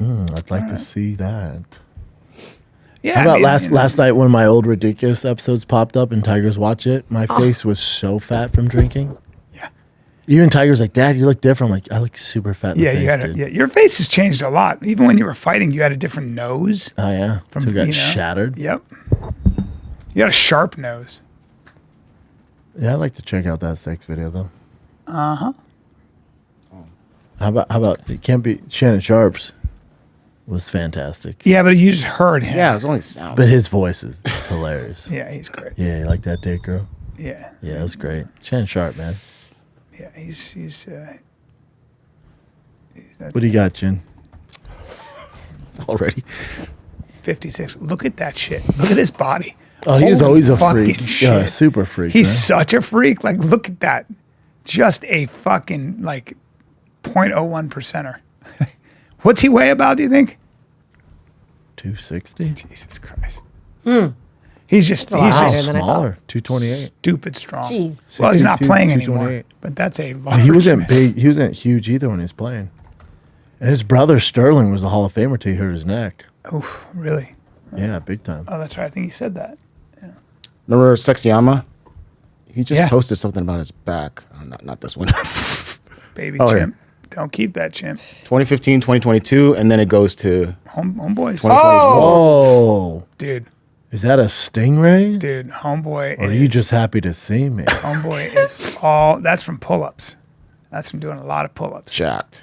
S1: I'd like to see that.
S2: Yeah.
S1: How
S2: I
S1: about
S2: mean,
S1: last night when my old Ridiculous episodes popped up and Tigers watch it? My face was so fat from drinking.
S2: Yeah.
S1: Even Tiger's like, Dad, you look different. I'm like, I look super fat in
S2: Yeah,
S1: the
S2: you
S1: face,
S2: had
S1: dude.
S2: yeah. Your face has changed a lot. Even when you were fighting, you had a different nose.
S1: Oh, yeah. So it got
S2: you know?
S1: shattered.
S2: Yep. You had a sharp nose.
S1: Yeah, I'd like to check out that sex video, though.
S2: Uh-huh.
S1: How about it can't be... Shannon Sharp's was fantastic.
S2: Yeah, but you just heard him.
S3: Yeah, it was only sound.
S1: But his voice is hilarious.
S2: Yeah, he's great.
S1: Yeah, you like that date, girl?
S2: Yeah.
S1: Yeah, it was great. Shannon Sharp, man.
S2: Yeah, he's
S1: What do you got, Jen?
S3: already.
S2: 56. Look at that shit. Look at his body.
S1: Oh, he's
S2: Holy
S1: always a
S2: fucking
S1: freak.
S2: shit.
S1: Yeah, super freak.
S2: He's
S1: man.
S2: such a freak. Like, look at that. Just a fucking, like, 0.01 percenter. What's he weigh about, do you think?
S1: 260.
S2: Jesus Christ. He's just
S5: lot higher than I thought.
S1: Smaller. 228.
S2: stupid strong.
S5: Jeez.
S2: Well, he's not
S1: 6'2",
S2: playing anymore.
S1: 228.
S2: But that's a large
S1: He wasn't
S2: man.
S1: big. He wasn't huge either when he was playing. And his brother Sterling was a Hall of Famer till he hurt his neck.
S2: Oof, really?
S1: Yeah, big time.
S2: Oh, that's right. I think he said that.
S3: Remember Sexyama? He just
S2: Yeah.
S3: posted something about his back. Oh, not this one.
S2: Baby
S3: Oh,
S2: chimp. Don't keep that chimp.
S3: 2015, 2022, and then it goes to
S2: Homeboys.
S3: 2024.
S1: Oh,
S2: Dude,
S1: is that a stingray?
S2: dude, homeboy
S1: Or are
S2: is,
S1: you just happy to see me?
S2: homeboy is all, that's from pull-ups. That's from doing a lot of pull-ups.
S3: Jacked.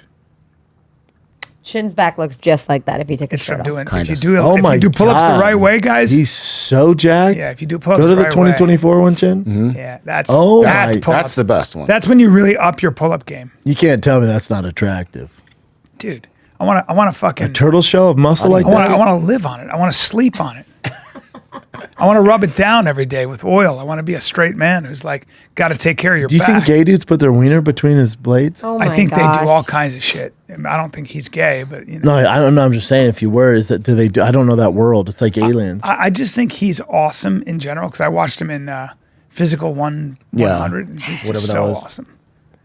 S5: Shin's back looks just like that if you take a
S2: It's from
S5: shirt
S2: doing,
S3: Kind
S2: if you
S3: of.
S2: do,
S1: Oh
S2: if
S1: my
S2: you do pull-ups
S1: God.
S2: the right way, guys.
S1: He's so jacked.
S2: Yeah, if you do pull-ups
S1: Go to
S2: the
S1: the
S2: right way.
S1: 2024 one, Chin.
S2: Yeah, that's,
S1: Oh
S2: that's
S1: my-
S2: pull-ups.
S3: That's the best one.
S2: That's when you really up your pull-up game.
S1: You can't tell me that's not attractive.
S2: Dude, I want to fucking,
S1: A turtle shell of muscle like that?
S2: I want to live on it. I want to sleep on it. I want to rub it down every day with oil. I want to be a straight man who's like, got to take care of your
S1: Do you
S2: back.
S1: think gay dudes put their wiener between his blades?
S5: Oh my
S2: I think
S5: gosh.
S2: they do all kinds of shit. I don't think he's gay, but you know.
S1: No, I don't know. I'm just saying, if you were, is that do they do? I don't know that world. It's like aliens.
S2: I just think he's awesome in general because I watched him in Physical 100 and he's
S3: Whatever
S2: just
S3: that
S2: so
S3: was.
S2: awesome.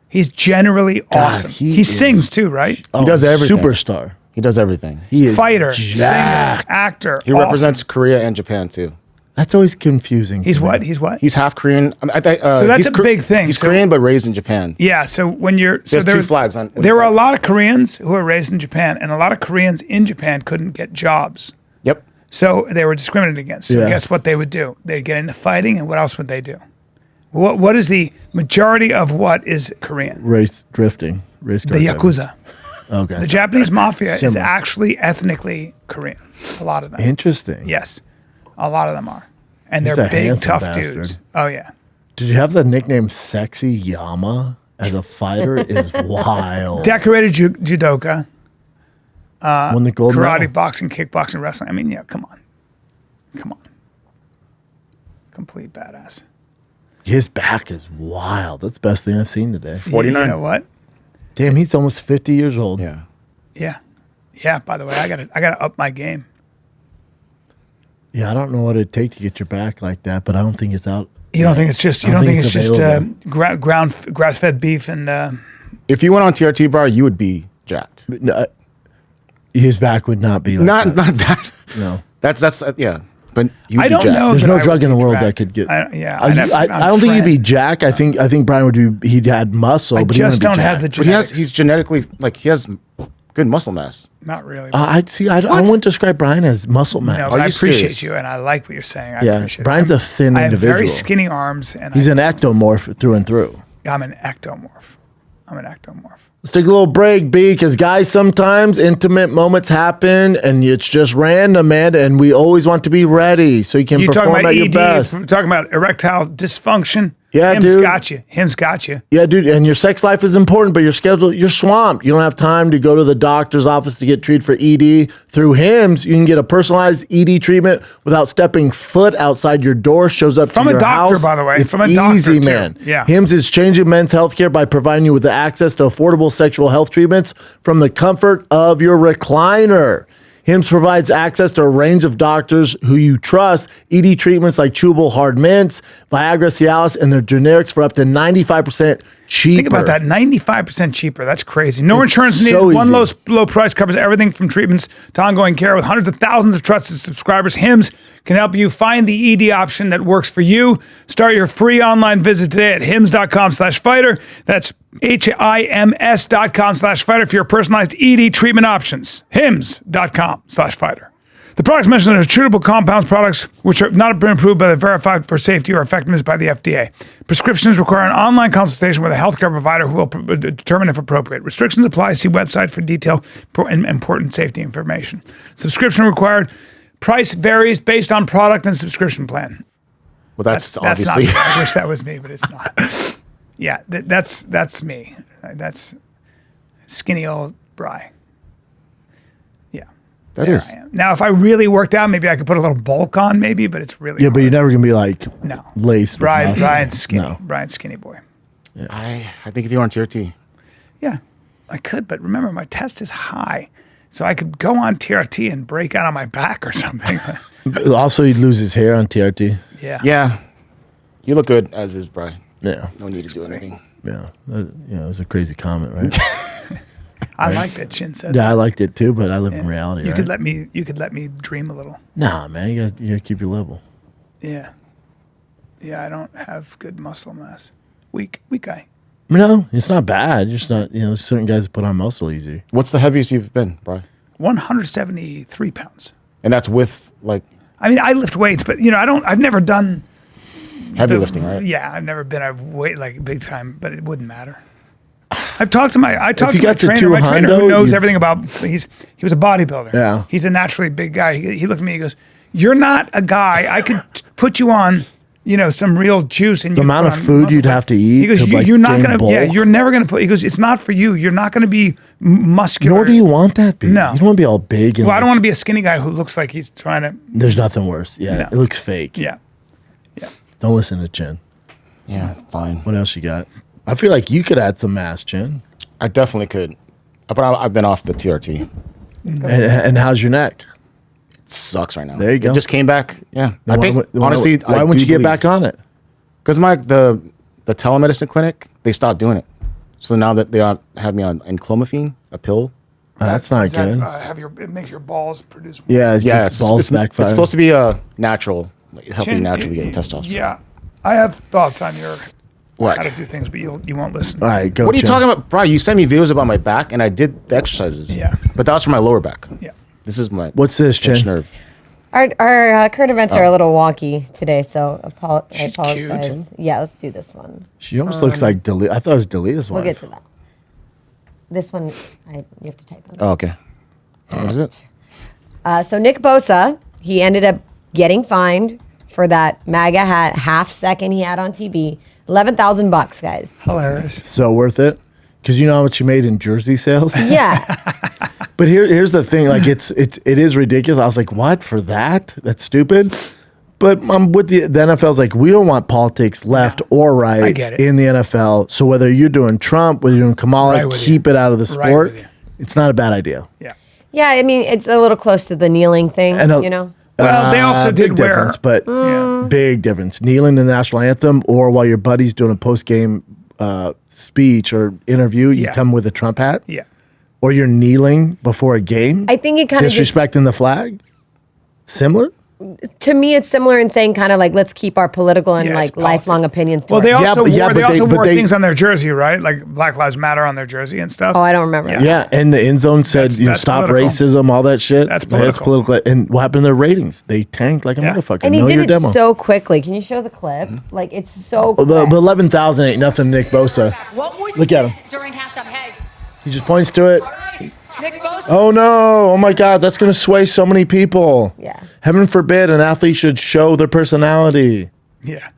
S2: He's generally awesome.
S1: he
S2: He
S1: is-
S2: sings too, right?
S1: Oh,
S3: does everything.
S1: Superstar.
S3: He does everything.
S1: He is
S2: Fighter,
S1: jacked.
S2: singer, actor.
S3: He
S2: awesome.
S3: represents Korea and Japan too.
S1: That's always confusing.
S2: He's
S1: to me.
S2: what? He's what?
S3: He's half Korean. So
S2: that's a big thing.
S3: He's
S2: So-
S3: Korean but raised in Japan.
S2: Yeah, so when you're so
S3: has two
S2: there's-
S3: flags on- when
S2: there
S3: he
S2: were a
S3: fights.
S2: lot of Koreans who were raised in Japan, and a lot of Koreans in Japan couldn't get jobs,
S3: Yep.
S2: so they were discriminated against. So
S1: Yeah.
S2: guess what they would do? They'd get into fighting, and what else would they do? What is the majority of what is Korean?
S1: race drifting. Race car
S2: The
S1: driving.
S2: Yakuza.
S1: Okay.
S2: The Japanese mafia is
S1: Similar.
S2: actually ethnically Korean. A lot of them.
S1: Interesting.
S2: Yes, a lot of them are, and
S1: He's
S2: they're
S1: a
S2: big,
S1: handsome
S2: tough
S1: bastard.
S2: dudes. Oh yeah.
S1: Did you have the nickname Sexy Yama as a fighter? Is wild.
S2: Decorated judoka.
S1: Won the gold
S2: Karate,
S1: medal.
S2: boxing, kickboxing, wrestling. I mean, yeah, come on. Complete badass.
S1: His back is wild. That's the best thing I've seen today.
S3: 49.
S2: You know what?
S1: Damn, he's almost 50 years old.
S3: Yeah.
S2: Yeah. Yeah, by the way, I gotta up my game.
S1: Yeah, I don't know what it'd take to get your back like that, but I don't think it's out.
S2: You don't think it's just
S1: I don't think it's available.
S2: grass-fed beef and
S3: If you went on TRT bar, you would be jacked.
S1: No, his back would not be like
S3: Not
S1: that.
S3: that.
S1: No.
S3: That's yeah. But you.
S2: I don't know.
S1: There's
S2: that
S1: no
S2: I
S1: drug
S2: would
S1: in the
S2: be
S1: world
S2: jacked.
S1: that could get.
S2: I
S1: don't think he'd be jack. I think Brian would be. He'd had muscle,
S2: I
S1: but he
S2: just
S1: wouldn't be
S2: don't have the
S1: jacked.
S3: But
S2: genetics.
S3: he's genetically he has good muscle mass.
S2: Not really.
S1: I'd see. I wouldn't describe Brian as muscle mass.
S2: no, but
S3: Are
S2: I
S3: you
S2: appreciate
S3: serious?
S2: you, and I like what you're saying. I
S1: Yeah,
S2: appreciate
S1: Brian's
S2: it.
S1: a thin
S2: I have very
S1: individual.
S2: skinny arms, and
S1: He's an ectomorph through and through.
S2: I'm an ectomorph.
S1: Let's take a little break, B, because guys, sometimes intimate moments happen and it's just random, man. And we always want to be ready so you can
S2: You talking
S1: perform
S2: about
S1: at your
S2: ED?
S1: best.
S2: Talking about erectile dysfunction?
S1: Yeah,
S2: Him's
S1: dude.
S2: got you. Him's got you.
S1: Yeah, dude, and your sex life is important, but your schedule, you're swamped. You don't have time to go to the doctor's office to get treated for ED. Through HIMS, you can get a personalized ED treatment without stepping foot outside your door. Shows up
S2: From
S1: to
S2: a
S1: your
S2: doctor,
S1: house.
S2: by the way.
S1: It's
S2: From a doctor,
S1: easy,
S2: too.
S1: man.
S2: Yeah.
S1: HIMS is changing men's healthcare by providing you with the access to affordable sexual health treatments from the comfort of your recliner. HIMS provides access to a range of doctors who you trust. ED treatments like chewable hard mints, Viagra, Cialis, and their generics for up to 95% cheaper.
S2: Think about that, 95% cheaper. That's crazy. No insurance needed.
S1: so
S2: One
S1: easy.
S2: low price covers everything from treatments to ongoing care. With hundreds of thousands of trusted subscribers, HIMS can help you find the ED option that works for you. Start your free online visit today at hims.com/fighter. That's HIMS.com/fighter for your personalized ED treatment options. HIMS.com/fighter. The products mentioned are treatable compounds products which have not been approved by the verified for safety or effectiveness by the FDA. Prescriptions require an online consultation with a healthcare provider who will determine if appropriate. Restrictions apply. See website for detail and important safety information. Subscription required. Price varies based on product and subscription plan.
S3: Well, that's
S2: That's
S3: obviously.
S2: not me. I wish that was me, but it's not. Yeah, that's me. That's skinny old Bry. Yeah.
S3: That is.
S2: I am. Now, if I really worked out, maybe I could put a little bulk on, maybe, but it's really
S1: Yeah, but you're never gonna be like
S2: no
S1: laced. with muscle.
S2: Brian's skinny.
S1: No.
S2: Brian's skinny boy.
S3: I think if you were on TRT,
S2: Yeah, I could, but remember, my test is high. So I could go on TRT and break out on my back or something.
S1: Also, he'd lose his hair on TRT.
S2: Yeah.
S3: yeah, you look good as is, Brian.
S1: Yeah,
S3: No need to do anything.
S1: yeah. It was a crazy comment, right?
S2: I like that Chin said.
S1: Yeah, I liked it too, but I live in reality.
S2: You
S1: right?
S2: could let me dream a little.
S1: Nah, man, you gotta keep your level.
S2: Yeah. Yeah, I don't have good muscle mass. Weak guy.
S1: No, it's not bad. You're just not. Certain guys put on muscle easy.
S3: What's the heaviest you've been, Brian?
S2: 173 pounds.
S3: And that's with like
S2: I mean, I lift weights, but I've never done
S3: heavy lifting, right?
S2: Yeah, I've never been a weight like big time, but it wouldn't matter. I've talked to my
S1: you got the
S2: trainer. My trainer who
S1: 200,
S2: knows everything about. He was a bodybuilder.
S1: Yeah.
S2: He's a naturally big guy. He looked at me. He goes, "You're not a guy. I could put you on, some real juice and
S1: The amount of food you'd have to eat.
S2: He goes,
S1: to, like,
S2: "You're not
S1: gain
S2: gonna.
S1: bulk.
S2: Yeah, you're never gonna put." He goes, "It's not for you. You're not gonna be muscular."
S1: Nor do you want that, big.
S2: No.
S1: You don't want to be all big. And
S2: Well, I don't want to be a skinny guy who looks like he's trying to.
S1: There's nothing worse. Yeah,
S2: No.
S1: it looks fake.
S2: Yeah.
S1: Don't listen to Chin.
S3: Yeah, fine.
S1: What else you got? I feel like you could add some mass, Chin.
S3: I definitely could, but I've been off the TRT.
S1: And how's your neck?
S3: It sucks right now.
S1: There you go.
S3: It just came back. Yeah,
S1: Then
S3: I think
S1: why
S3: honestly,
S1: why wouldn't you get back on it?
S3: Because the telemedicine clinic, they stopped doing it. So now that they have me on clomiphene, a pill.
S1: That's not
S2: Does that,
S1: good.
S2: it makes your balls produce more.
S1: Yeah,
S3: Yeah,
S1: balls backfire.
S3: it's supposed to be a natural, helping
S2: Chin,
S3: naturally get testosterone.
S2: Yeah, I have thoughts on your
S3: What?
S2: how to do things, but you won't listen.
S1: All right, go.
S3: What are you
S1: Chin.
S3: talking about, Brian? You sent me videos about my back, and I did the exercises.
S2: Yeah.
S3: But that was for my lower back.
S2: Yeah.
S3: This is my
S1: What's this,
S3: pinched
S1: Chin?
S3: nerve.
S5: Our current events are a little wonky today, so I
S2: She's
S5: apologize.
S2: cute.
S5: Yeah, let's do this one.
S1: She almost looks like delete. I thought it was Delete's
S5: We'll
S1: wife.
S5: get to that. This one, you have to type on.
S3: Oh, okay. What is it?
S5: So Nick Bosa, he ended up getting fined for that MAGA hat half second he had on TV. $11,000, guys.
S2: Hilarious.
S1: So worth it, because you know how much you made in jersey sales.
S5: Yeah.
S1: But here's the thing, like it is ridiculous. I was like, what, for that? That's stupid. But I'm with the NFL's like, we don't want politics left or right
S2: I get it.
S1: in the NFL. So whether you're doing Trump, whether you're doing Kamala,
S2: Right with
S1: keep
S2: you.
S1: it out of the
S2: Right
S1: sport.
S2: with you.
S1: It's not a bad idea.
S2: Yeah.
S5: Yeah, I mean, it's a little close to the kneeling thing,
S1: And
S2: Well, they also
S1: big
S2: did wear.
S1: difference, but
S2: Yeah.
S1: big difference. Kneeling to the national anthem, or while your buddy's doing a post game speech or interview, you
S2: Yeah.
S1: come with a Trump hat,
S2: Yeah.
S1: or you're kneeling before a game.
S5: I think it kind of
S1: disrespecting the flag. Similar.
S5: to me, it's similar in saying kind of like let's keep our political and
S2: Yeah,
S5: like
S2: it's politics.
S5: lifelong opinions. To
S2: Well, they
S1: Yeah,
S2: also
S1: but- yeah,
S2: wore, they
S1: but they-
S2: also
S1: but
S2: wore
S1: they-
S2: things on their jersey, right? Like Black Lives Matter on their jersey and stuff.
S5: Oh, I don't remember.
S2: Yeah.
S5: that.
S1: Yeah, and the end zone said,
S2: That's
S1: stop
S2: political.
S1: racism, all that shit.
S2: That's
S1: That's
S2: political.
S1: political. And what happened to their ratings? They tanked like a
S2: Yeah.
S1: motherfucker.
S5: And he
S1: know
S5: did
S1: your
S5: it
S1: demo.
S5: so quickly. Can you show the clip? Like it's so.
S1: But
S5: quick.
S1: 11,000 ain't nothing, Nick Bosa.
S7: What was
S1: Look at him.
S7: during halftime? Hey,
S1: He just points to it.
S7: all right, Nick Bosa.
S1: Oh no! Oh my God! That's gonna sway so many people.
S5: Yeah.
S1: Heaven forbid an athlete should show their personality.
S2: Yeah.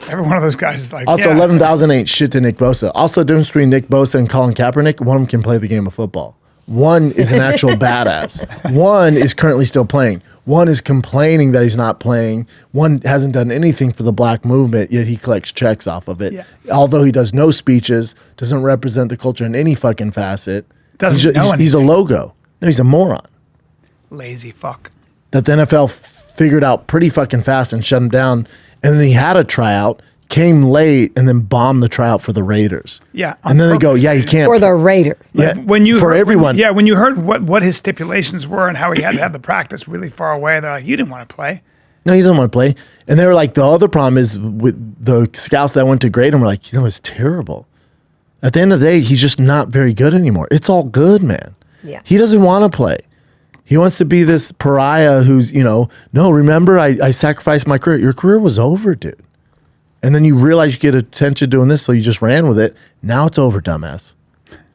S2: Every one of those guys is like.
S1: Also,
S2: yeah.
S1: 11,000 ain't shit to Nick Bosa. Also, the difference between Nick Bosa and Colin Kaepernick: one of them can play the game of football. One is an actual badass. One is currently still playing. One is complaining that he's not playing. One hasn't done anything for the black movement, yet he collects checks off of it.
S2: Yeah.
S1: Although he does no speeches, doesn't represent the culture in any fucking facet.
S2: Doesn't know
S1: he's a
S2: anything.
S1: logo. No, he's a moron.
S2: Lazy fuck.
S1: That the NFL figured out pretty fucking fast and shut him down. And then he had a tryout, came late, and then bombed the tryout for the Raiders.
S2: Yeah, on
S1: And then they go,
S2: purpose,
S1: yeah, he
S2: dude.
S1: can't.
S5: For the Raiders.
S1: yeah,
S2: When you
S1: for
S2: heard,
S1: everyone.
S2: yeah, when you heard what his stipulations were and how he had to have the practice really far away, they're like, you didn't want to play.
S1: No, he doesn't want to play. And they were like, the other problem is with the scouts that went to grade him were like, it's terrible. At the end of the day, he's just not very good anymore. It's all good, man.
S5: Yeah.
S1: He doesn't want to play. He wants to be this pariah who's, no, remember, I sacrificed my career. Your career was over, dude. And then you realize you get attention doing this, so you just ran with it. Now it's over, dumbass.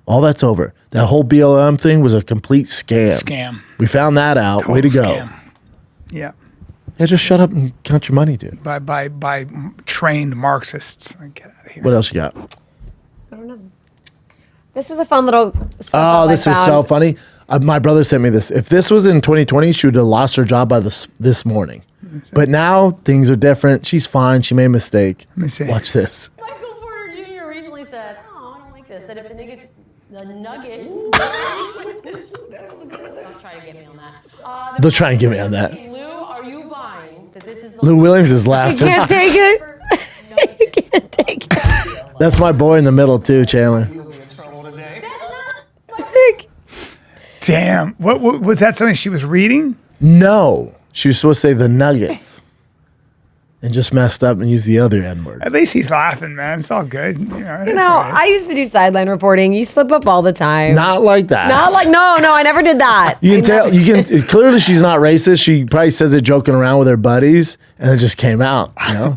S1: All that's over. That whole BLM thing was a complete scam.
S2: Scam.
S1: We found that out. Way to go.
S2: Total scam. Yeah.
S1: Yeah, just shut up and count your money, dude.
S2: By trained Marxists. Like, get out of here.
S1: What else you got?
S5: I don't know. This was a fun little. Stuff
S1: Oh,
S5: that I
S1: this is so
S5: found.
S1: funny. My brother sent me this. If this was in 2020, she would have lost her job by this morning. But now things are different. She's fine. She made a mistake.
S2: Let me see.
S1: Watch this.
S7: Michael Porter Jr. recently said, "Oh, I don't like this. That if the Nuggets, don't try to get me on that.
S1: They'll try and get me on that.
S7: Lou, are you buying that this is the
S1: Lou Williams is
S5: You
S1: laughing.
S5: can't take it. You can't take it.
S1: That's my boy in the middle too, Chandler.
S2: Damn. What was that? Something she was reading?
S1: No, she was supposed to say the Nuggets, and just messed up and used the other N word.
S2: At least he's laughing, man. It's all good. You know,
S5: You know, I used to do sideline reporting. You slip up all the time.
S1: Not like that.
S5: Not like, no, I never did that.
S1: You can tell. You can clearly she's not racist. She probably says it joking around with her buddies, and it just came out. You know,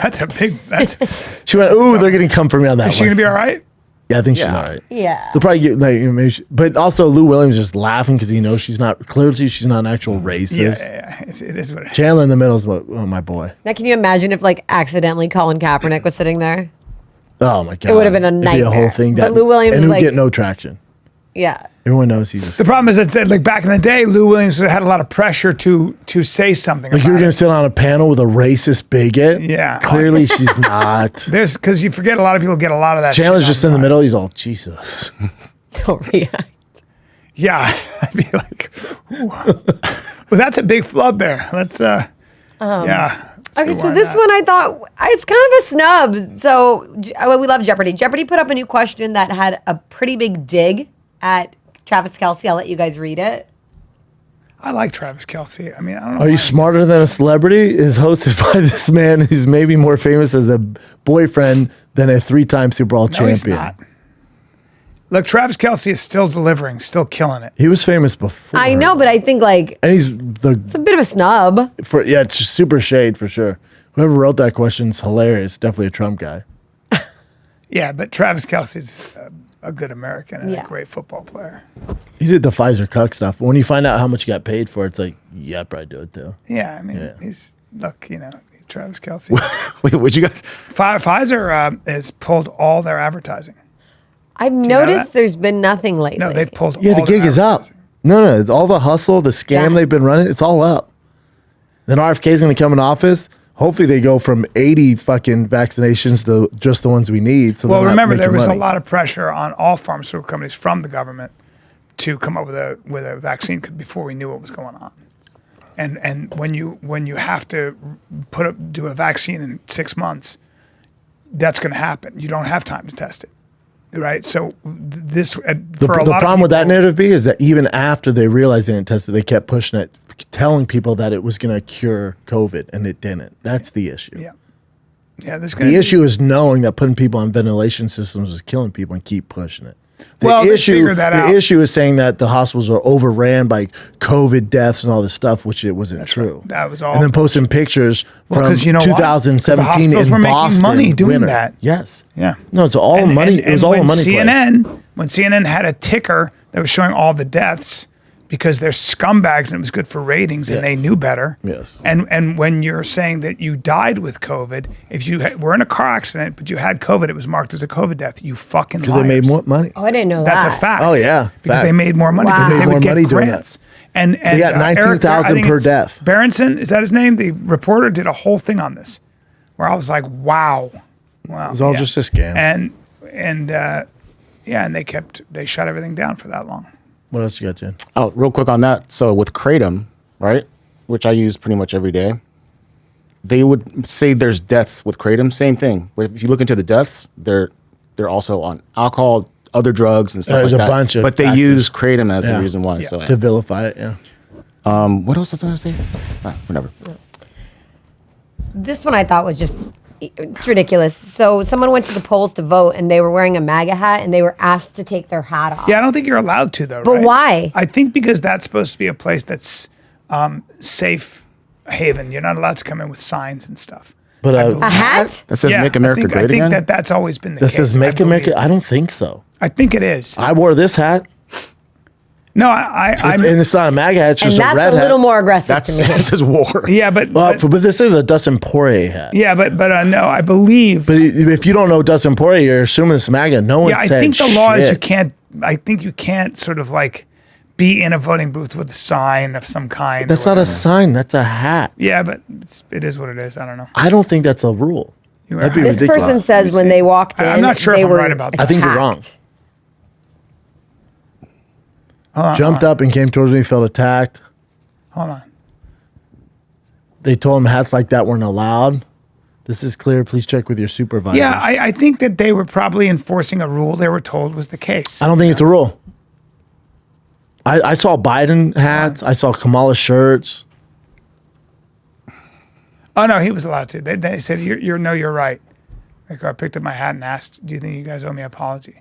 S2: That's a big. That's.
S1: she went, "Ooh, they're gonna come for me on that
S2: Is she
S1: one."
S2: gonna be all right?
S1: Yeah, I think she's all right.
S5: Yeah.
S1: They'll probably get like, maybe but also Lou Williams just laughing because he knows she's not. Clearly, she's not an actual racist.
S2: Yeah. It is what it is.
S1: Chandler in the middle is my boy.
S5: Now, can you imagine if, like, accidentally Colin Kaepernick was sitting there?
S1: Oh my god,
S5: It would have been a
S1: It'd be a
S5: nightmare.
S1: whole thing.
S5: But Lou Williams
S1: and
S5: is
S1: it would
S5: like-
S1: get no traction.
S5: Yeah.
S1: Everyone knows he's just
S2: The problem is that, like back in the day, Lou Williams had a lot of pressure to say something.
S1: like
S2: about
S1: you're
S2: it.
S1: gonna sit on a panel with a racist bigot.
S2: Yeah.
S1: clearly she's not.
S2: There's because you forget a lot of people get a lot of that.
S1: Chandler's
S2: shit
S1: just in the
S2: online.
S1: middle. He's all Jesus.
S5: Don't react.
S2: Yeah, I'd be like, ooh. Well, that's a big flub there. Let's yeah. let's
S5: Okay, so
S2: rewind
S5: this
S2: that.
S5: one I thought it's kind of a snub. So we love Jeopardy. Jeopardy put up a new question that had a pretty big dig at Travis Kelce. I'll let you guys read it.
S2: I like Travis Kelce. I mean, I don't know.
S1: Are you
S2: why
S1: smarter than a celebrity? Is hosted by this man who's maybe more famous as a boyfriend than a 3-time Super Bowl
S2: No,
S1: champion.
S2: he's not. Look, Travis Kelce is still delivering, still killing it.
S1: He was famous before.
S5: I know, but I think like
S1: And he's the
S5: it's a bit of a snub.
S1: it's just super shade for sure. Whoever wrote that question's hilarious. Definitely a Trump guy.
S2: Yeah, but Travis Kelce's a good American and
S5: Yeah.
S2: a great football player.
S1: He did the Pfizer cuck stuff. When you find out how much he got paid for, it's like, yeah, I'd probably do it too.
S2: Yeah, I mean,
S1: Yeah.
S2: he's look, Travis Kelce.
S3: Wait, what'd you guys?
S2: Pfizer has pulled all their advertising.
S5: I've
S2: know
S5: noticed
S2: that?
S5: there's been nothing lately.
S2: No, they've pulled.
S1: Yeah,
S2: all
S1: the
S2: their
S1: gig is up.
S2: advertising.
S1: No, all the hustle, the scam
S5: Yeah.
S1: they've been running, it's all up. Then RFK's going to come in office. Hopefully they go from 80 fucking vaccinations to just the ones we need. So
S2: Well,
S1: they're not
S2: remember there
S1: making
S2: was
S1: money.
S2: a lot of pressure on all pharmaceutical companies from the government to come up with a vaccine before we knew what was going on. And when you have to do a vaccine in 6 months, that's going to happen. You don't have time to test it, right? So this for a
S1: The
S2: lot of
S1: problem with that
S2: people-
S1: narrative is that even after they realized they didn't test it, they kept pushing it, telling people that it was going to cure COVID, and it didn't. That's the issue.
S2: Yeah.
S1: The issue is knowing that putting people on ventilation systems is killing people and keep pushing it.
S2: Well, they figured that out.
S1: The issue is saying that the hospitals are overran by COVID deaths and all this stuff, which it wasn't true.
S2: right. That was all
S1: And then posting pictures
S2: Well,
S1: from
S2: 'cause you know why? 'Cause the
S1: 2017
S2: hospitals
S1: in
S2: were making
S1: Boston.
S2: money doing
S1: winter.
S2: that.
S1: Yes.
S2: Yeah.
S1: No, it's all money. It was all a
S2: when
S1: money play.
S2: when CNN had a ticker that was showing all the deaths because they're scumbags and it was good for ratings and they
S1: Yes.
S2: knew better.
S1: Yes.
S2: And when you're saying that you died with COVID, if you were in a car accident but you had COVID, it was marked as a COVID death. You fucking
S1: Because they made
S2: liars.
S1: more money.
S5: Oh, I didn't know
S2: That's
S5: that.
S2: a fact.
S1: Oh, yeah.
S2: because
S1: Fact.
S2: they made more money.
S5: Wow.
S2: Because
S5: They
S2: they
S1: made
S2: would
S1: more
S2: get
S1: money doing
S2: grants. And
S1: They got
S2: Eric-
S1: 19,000
S2: I think
S1: per
S2: it's
S1: death.
S2: Berenson, is that his name? The reporter did a whole thing on this, where I was like, wow.
S1: It was all just a scam.
S2: And they shut everything down for that long.
S1: What else you got, Jen?
S3: Oh, real quick on that. So with Kratom, right, which I use pretty much every day, they would say there's deaths with Kratom. Same thing. If you look into the deaths, they're also on alcohol, other drugs, and stuff
S1: There's
S3: like
S1: a
S3: that.
S1: bunch of
S3: but they
S1: factors.
S3: use Kratom as
S1: Yeah.
S3: the reason why. So
S1: To vilify it, yeah.
S3: what else was I going to say? Whatever.
S5: This one I thought was just, it's ridiculous. So someone went to the polls to vote and they were wearing a MAGA hat and they were asked to take their hat off.
S2: Yeah, I don't think you're allowed to though.
S5: But
S2: right?
S5: why?
S2: I think because that's supposed to be a place that's safe haven. You're not allowed to come in with signs and stuff.
S1: But
S5: A hat?
S3: That says
S2: Yeah,
S3: "Make America
S2: I
S3: Great
S2: think
S3: Again."
S2: that's always been the
S1: that
S2: case.
S1: says
S2: I
S1: Make
S2: believe.
S1: America. I don't think so.
S2: I think it is.
S1: I wore this hat.
S2: No, I'm.
S1: And it's not a MAGA hat. It's
S5: And
S1: just a
S5: that's
S1: red
S5: a little
S1: hat.
S5: more aggressive
S3: That's
S5: to me.
S3: that says war.
S2: Yeah, but
S1: But this is a Dustin Poirier hat.
S2: yeah, but no, I believe.
S1: But if you don't know Dustin Poirier, you're assuming it's MAGA. No one
S2: Yeah, I
S1: said
S2: think the law is
S1: shit.
S2: you can't I think you can't sort of like be in a voting booth with a sign of some kind.
S1: That's not a sign. That's a hat.
S2: Yeah, but it is what it is. I don't know.
S1: I don't think that's a rule. That'd be
S5: This
S1: ridiculous.
S5: person says when they walked in,
S2: I'm not sure
S5: they
S2: if I'm
S5: were
S2: right about that.
S1: I think you're wrong.
S5: attacked.
S1: Jumped up and came towards me, felt attacked.
S2: Hold on.
S1: They told him hats like that weren't allowed. This is clear. Please check with your supervisor.
S2: Yeah, I think that they were probably enforcing a rule they were told was the case.
S1: I don't think it's a rule. I saw Biden hats. I saw Kamala shirts.
S2: Oh no, he was allowed to. They said you're right. Like I picked up my hat and asked, "Do you think you guys owe me an apology?"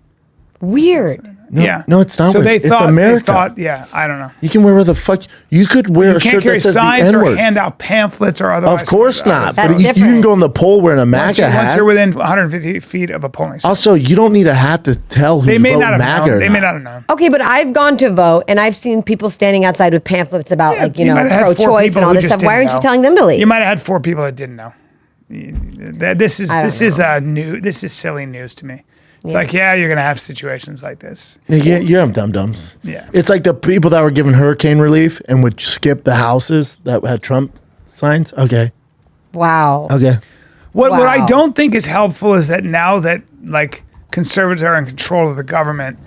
S5: Weird.
S2: Yeah.
S1: No, it's not
S2: So
S1: weird.
S2: they
S1: It's
S2: thought,
S1: America.
S2: yeah, I don't know.
S1: You can wear whatever the fuck. You could wear
S2: You
S1: a
S2: can't
S1: shirt
S2: carry
S1: that says the
S2: signs or
S1: N-word.
S2: hand out pamphlets or otherwise.
S1: Of course not.
S5: That's
S1: But you can
S5: different.
S1: go in the poll wearing a
S2: Once
S1: MAGA hat.
S2: you're within 150 feet of a polling station.
S1: Also, you don't need a hat to tell who's
S2: They may
S1: voting
S2: not have
S1: MAGA.
S2: known.
S1: or
S2: They may
S1: not.
S2: not have known.
S5: Okay, but I've gone to vote and I've seen people standing outside with pamphlets about
S2: Yeah, you might have had four
S5: pro-choice
S2: people
S5: and all
S2: who
S5: this
S2: just
S5: stuff. Why
S2: didn't
S5: aren't you
S2: know.
S5: telling them to leave?
S2: You might have had 4 people that didn't know. This is new. This is silly news to me. It's like, you're gonna have situations like this.
S1: Yeah, you're dum-dums.
S2: Yeah.
S1: It's like the people that were given hurricane relief and would skip the houses that had Trump signs. Okay.
S5: Wow.
S1: Okay.
S2: What I
S5: Wow.
S2: don't think is helpful is that now that like conservatives are in control of the government,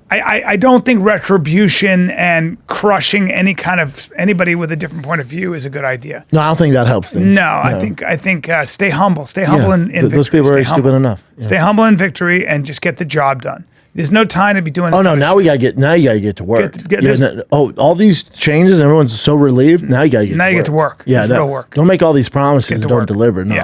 S2: I don't think retribution and crushing anybody with a different point of view is a good idea.
S1: No, I don't think that helps things.
S2: No, I think stay humble. Stay humble in victory.
S1: Those people are
S2: Stay
S1: already
S2: humble.
S1: stupid enough. Yeah.
S2: Stay humble in victory and just get the job done. There's no time to be doing.
S1: Oh
S2: this
S1: no!
S2: other
S1: Now
S2: shit.
S1: you gotta get to work.
S2: Get
S1: Yeah,
S2: this-
S1: all these changes, and everyone's so relieved. Now you gotta get.
S2: Now
S1: to
S2: you
S1: work.
S2: get to work.
S1: Yeah,
S2: There's real work.
S1: Don't make all these promises
S2: Get
S1: and
S2: to
S1: don't
S2: work.
S1: deliver. No,
S2: Yeah.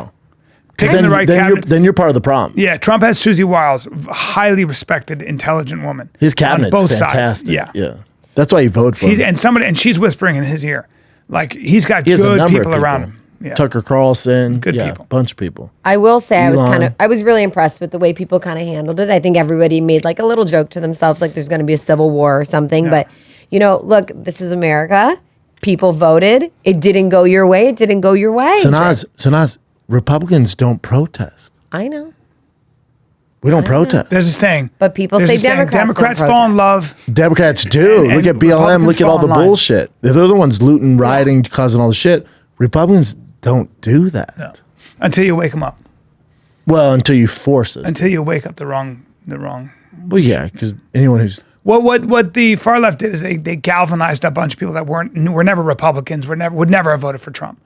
S1: because
S2: Picking
S1: then,
S2: the right
S1: then you're
S2: cabinet.
S1: you're part of the problem.
S2: Yeah, Trump has Susie Wiles, highly respected, intelligent woman.
S1: His cabinet's
S2: on both
S1: fantastic.
S2: sides.
S1: Yeah, that's why you vote for him.
S2: And she's whispering in his ear, like he's got
S1: He has a
S2: good
S1: number
S2: people
S1: of
S2: around him. Yeah.
S1: Tucker Carlson,
S2: Good
S1: yeah,
S2: people.
S1: bunch of people.
S5: I will say
S1: Elon.
S5: I was really impressed with the way people kind of handled it. I think everybody made like a little joke to themselves, like there's going to be a civil war or something. But look, this is America. People voted. It didn't go your way. It didn't go your way.
S1: Sanaz, Republicans don't protest.
S5: I know.
S1: We don't protest.
S2: There's a saying.
S5: But people
S2: There's
S5: say
S2: a saying,
S5: Democrats don't
S2: Democrats fall in love.
S1: Democrats do.
S2: And
S1: Look at BLM.
S2: Republicans
S1: Look at all
S2: fall
S1: the
S2: in line.
S1: bullshit. They're the ones looting, rioting, causing all the shit. Republicans don't do that.
S2: No. Until you wake them up.
S1: Well, until you force us.
S2: Until you wake up the wrong.
S1: Well, yeah, because anyone who's
S2: What the far left did is they galvanized a bunch of people that were never Republicans, would never have voted for Trump.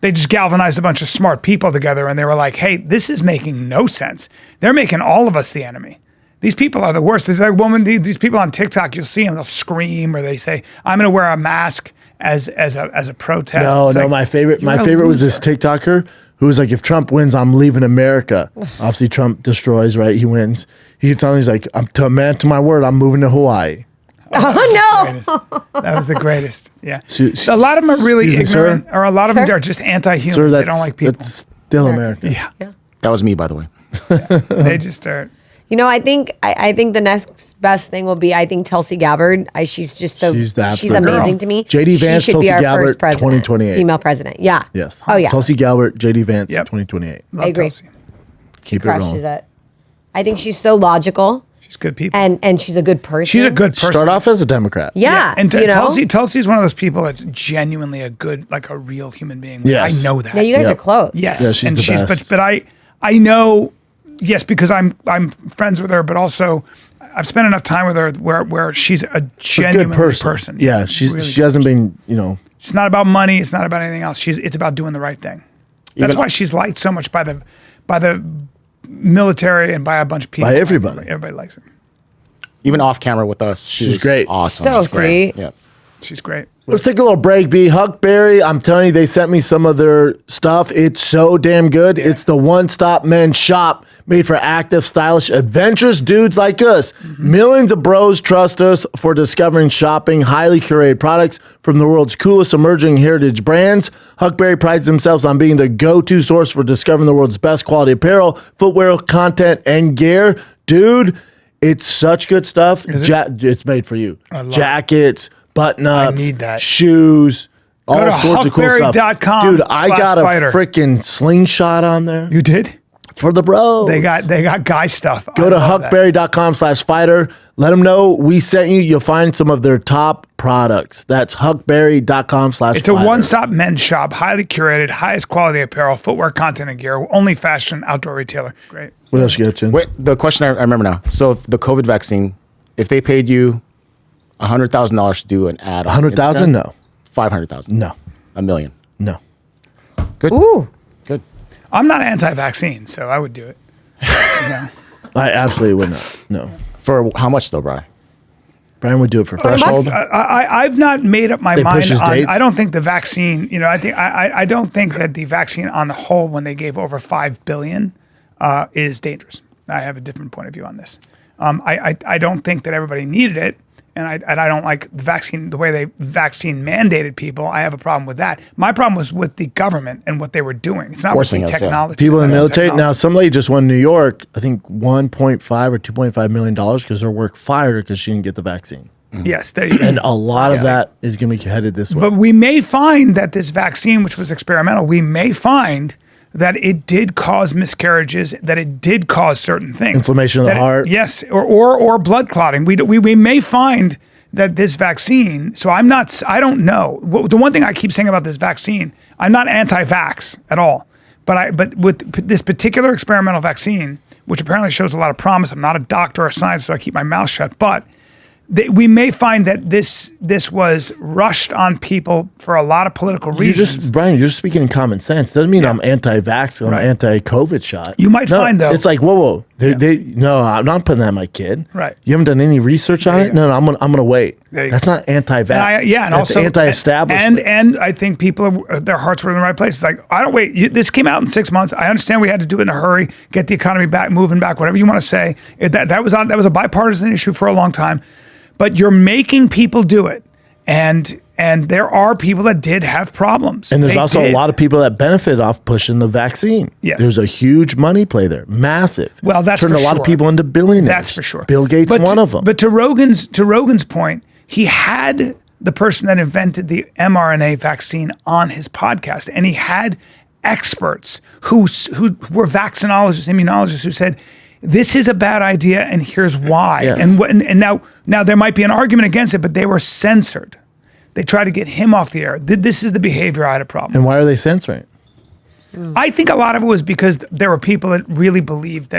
S2: They just galvanized a bunch of smart people together, and they were like, "Hey, this is making no sense. They're making all of us the enemy. These people are the worst." There's like woman, these people on TikTok, you'll see them, they'll scream or they say, "I'm going to wear a mask as a protest."
S1: No,
S2: It's like,
S1: my favorite
S2: you're a
S1: was this
S2: loser.
S1: TikToker who was like, if Trump wins, I'm leaving America. Obviously, Trump destroys, right? He wins. He's like, I'm to a man to my word, I'm moving to Hawaii.
S5: Oh, no.
S2: Greatest. That was the greatest. Yeah.
S1: So-
S2: A lot of them are really
S1: Excuse me, sir?
S2: ignorant, or a lot of them
S5: Sir?
S2: are just anti-human.
S1: Sir,
S2: They don't like people.
S1: that's still America.
S2: Yeah.
S3: That was me, by the way.
S2: They just are.
S5: I think the next best thing will be, I think Tulsi Gabbard. She's just so
S1: She's the
S5: she's
S1: absolute
S5: amazing
S1: girl.
S5: to me.
S1: JD Vance,
S5: she should
S1: Tulsi
S5: be our
S1: Gabbard,
S5: first president,
S1: 2028.
S5: female president. Yeah.
S1: Yes.
S5: Oh yeah.
S1: Tulsi Gabbard, JD Vance,
S2: Yep.
S1: 2028.
S2: Love
S5: I agree.
S2: Tulsi.
S1: Keep it
S5: Crushes
S1: rolling.
S5: it. I think she's so logical
S2: She's good people.
S5: and she's a good person.
S2: She's a good person.
S1: Start off as a Democrat.
S5: Yeah.
S2: And
S5: you know?
S2: Tulsi is one of those people that's genuinely a good, like a real human being. Like,
S1: Yes.
S2: I know that.
S5: Yeah, you guys
S1: Yeah.
S5: are close.
S2: Yes,
S1: Yeah, she's
S2: and
S1: the best.
S2: but I know, yes, because I'm friends with her, but also I've spent enough time with her where she's a
S1: A
S2: genuine
S1: good person.
S2: person.
S1: Yeah,
S2: Really
S1: she
S2: good.
S1: hasn't been,
S2: It's not about money. It's not about anything else. It's about doing the right thing. That's
S3: Even-
S2: why she's liked so much by the military and by a bunch of people.
S1: By everybody.
S2: Everybody likes her.
S3: Even off camera with us,
S1: She's
S3: she's
S1: great.
S3: Awesome.
S5: So
S3: She's great.
S5: sweet.
S3: Yeah.
S2: She's great.
S1: Let's take a little break, B. Huckberry, I'm telling you, they sent me some of their stuff. It's so damn good. It's the one-stop men's shop made for active, stylish, adventurous dudes like us. Millions of bros trust us for discovering shopping highly curated products from the world's coolest emerging heritage brands. Huckberry prides themselves on being the go-to source for discovering the world's best quality apparel, footwear, content, and gear. Dude, it's such good stuff. It's made for you.
S2: I love it.
S1: Jackets, button-ups,
S2: I need that.
S1: shoes, all
S2: to
S1: sorts of cool stuff.
S2: huckberry.com
S1: Dude, I got a
S2: /fighter.
S1: freaking slingshot on there.
S2: You did?
S1: It's for the bros.
S2: They got guy stuff.
S1: Go to huckberry.com/fighter. Let them know we sent you. You'll find some of their top products. That's huckberry.com/fighter.
S2: It's a one-stop men's shop, highly curated, highest quality apparel, footwear, content, and gear. Only fashion outdoor retailer. Great.
S1: What else you got, Chin?
S3: Wait, the question I remember now. So if the COVID vaccine, if they paid you $100,000 to do an ad, on
S1: 100,000?
S3: Instagram,
S1: No.
S3: 500,000.
S1: No.
S3: $1 million.
S1: No.
S3: Good.
S5: Ooh.
S3: Good.
S2: I'm not anti-vaccine, so I would do it.
S1: I absolutely would not. No.
S3: For how much though, Brian?
S1: Brian would do it for
S5: Threshold.
S1: threshold.
S2: I've not made up my
S1: They
S2: mind
S1: push his
S2: on.
S1: dates?
S2: I don't think the vaccine. I don't think that the vaccine on the whole, when they gave over $5 billion, is dangerous. I have a different point of view on this. I don't think that everybody needed it, and I don't like the vaccine, the way they vaccine mandated people. I have a problem with that. My problem was with the government and what they were doing. It's not with the
S3: Forcing us, yeah.
S2: technology.
S1: People in the military.
S2: Technology.
S1: Now, some lady just won in New York, I think $1.5 or $2.5 million because her work fired her because she didn't get the vaccine.
S2: Yes, there you go.
S1: And a lot of that is going to be headed this way.
S2: But we may find that this vaccine, which was experimental, we may find that it did cause miscarriages, that it did cause certain things.
S1: Inflammation of the
S2: That
S1: heart.
S2: Yes, or blood clotting. We may find that this vaccine, so I don't know. The one thing I keep saying about this vaccine, I'm not anti-vax at all. But with this particular experimental vaccine, which apparently shows a lot of promise, I'm not a doctor or a scientist, so I keep my mouth shut, but we may find that this was rushed on people for a lot of political reasons.
S1: Brian, you're speaking common sense. Doesn't mean I'm anti-vax or I'm
S2: Right.
S1: anti-COVID shot.
S2: You might find, though-
S1: It's like, whoa. No, I'm not putting that on my kid.
S2: Right.
S1: You haven't done any research on
S2: There
S1: it?
S2: you go.
S1: No, I'm gonna wait.
S2: There you
S1: That's
S2: go.
S1: not anti-vax.
S2: And
S1: That's
S2: also
S1: anti-establishment.
S2: And I think people their hearts were in the right place. It's like, I don't wait. This came out in 6 months. I understand we had to do it in a hurry, get the economy back, moving back, whatever you want to say. That was a bipartisan issue for a long time. But you're making people do it, and there are people that did have problems.
S1: And there's also a lot of people that benefit off pushing the vaccine.
S2: Yes.
S1: There's a huge money play there, massive.
S2: Well, that's
S1: turned
S2: for
S1: a lot
S2: sure.
S1: of people into billionaires.
S2: That's for sure.
S1: Bill Gates, one of them.
S2: But to Rogan's point, he had the person that invented the mRNA vaccine on his podcast, and he had experts who were vaccinologists, immunologists, who said, this is a bad idea, and here's why.
S1: Yes.
S2: And now there might be an argument against it, but they were censored. They tried to get him off the air. This is the behavior I had a problem.
S1: And why are they censoring?
S2: I think a lot of it was because there were people that really believed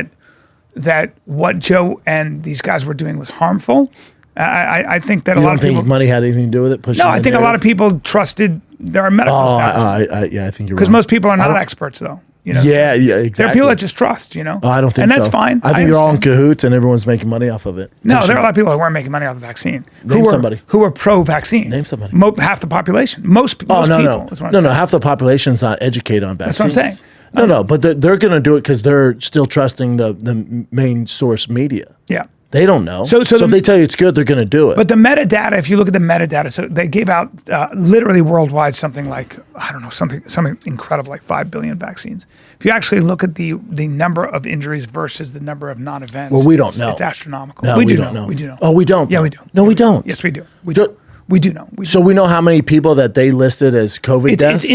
S2: that what Joe and these guys were doing was harmful. I think that
S1: You
S2: a lot
S1: don't
S2: of
S1: think
S2: people.
S1: money had anything to do with it? Pushing
S2: No, I
S1: the
S2: think a lot of
S1: narrative?
S2: people trusted their medical establishment.
S1: I think you're
S2: Because
S1: wrong.
S2: most people are not
S1: don't-
S2: experts, though. You know,
S1: Yeah, exactly.
S2: There are people that just trust, you know.
S1: Oh, I don't think
S2: and
S1: so.
S2: that's fine.
S1: I think they're all in
S2: understand.
S1: cahoots and everyone's making money off of it.
S2: No, there are a lot of people that weren't making money off the vaccine.
S1: Name somebody.
S2: Who were pro-vaccine.
S1: Name somebody.
S2: Half the population. Most
S1: Oh,
S2: people.
S1: no.
S2: Is what I'm
S1: No,
S2: saying.
S1: half the population's not educated on vaccines.
S2: That's what I'm saying.
S1: No, but they're going to do it because they're still trusting the main source media.
S2: Yeah.
S1: They don't know.
S2: So
S1: if
S2: the-
S1: they tell you it's good, they're going to do it.
S2: But the metadata, if you look at the metadata, so they gave out literally worldwide something like, I don't know, something incredible, like 5 billion vaccines. If you actually look at the number of injuries versus the number of non-events,
S1: Well, we don't know.
S2: It's astronomical.
S1: No,
S2: we
S1: we
S2: do
S1: don't know.
S2: We do know.
S1: Oh, we don't?
S2: Yeah, we do.
S1: No, we don't.
S2: Yes, we do. We
S1: So-
S2: do. We do know. We do.
S1: So we know how many people that they listed as COVID deaths?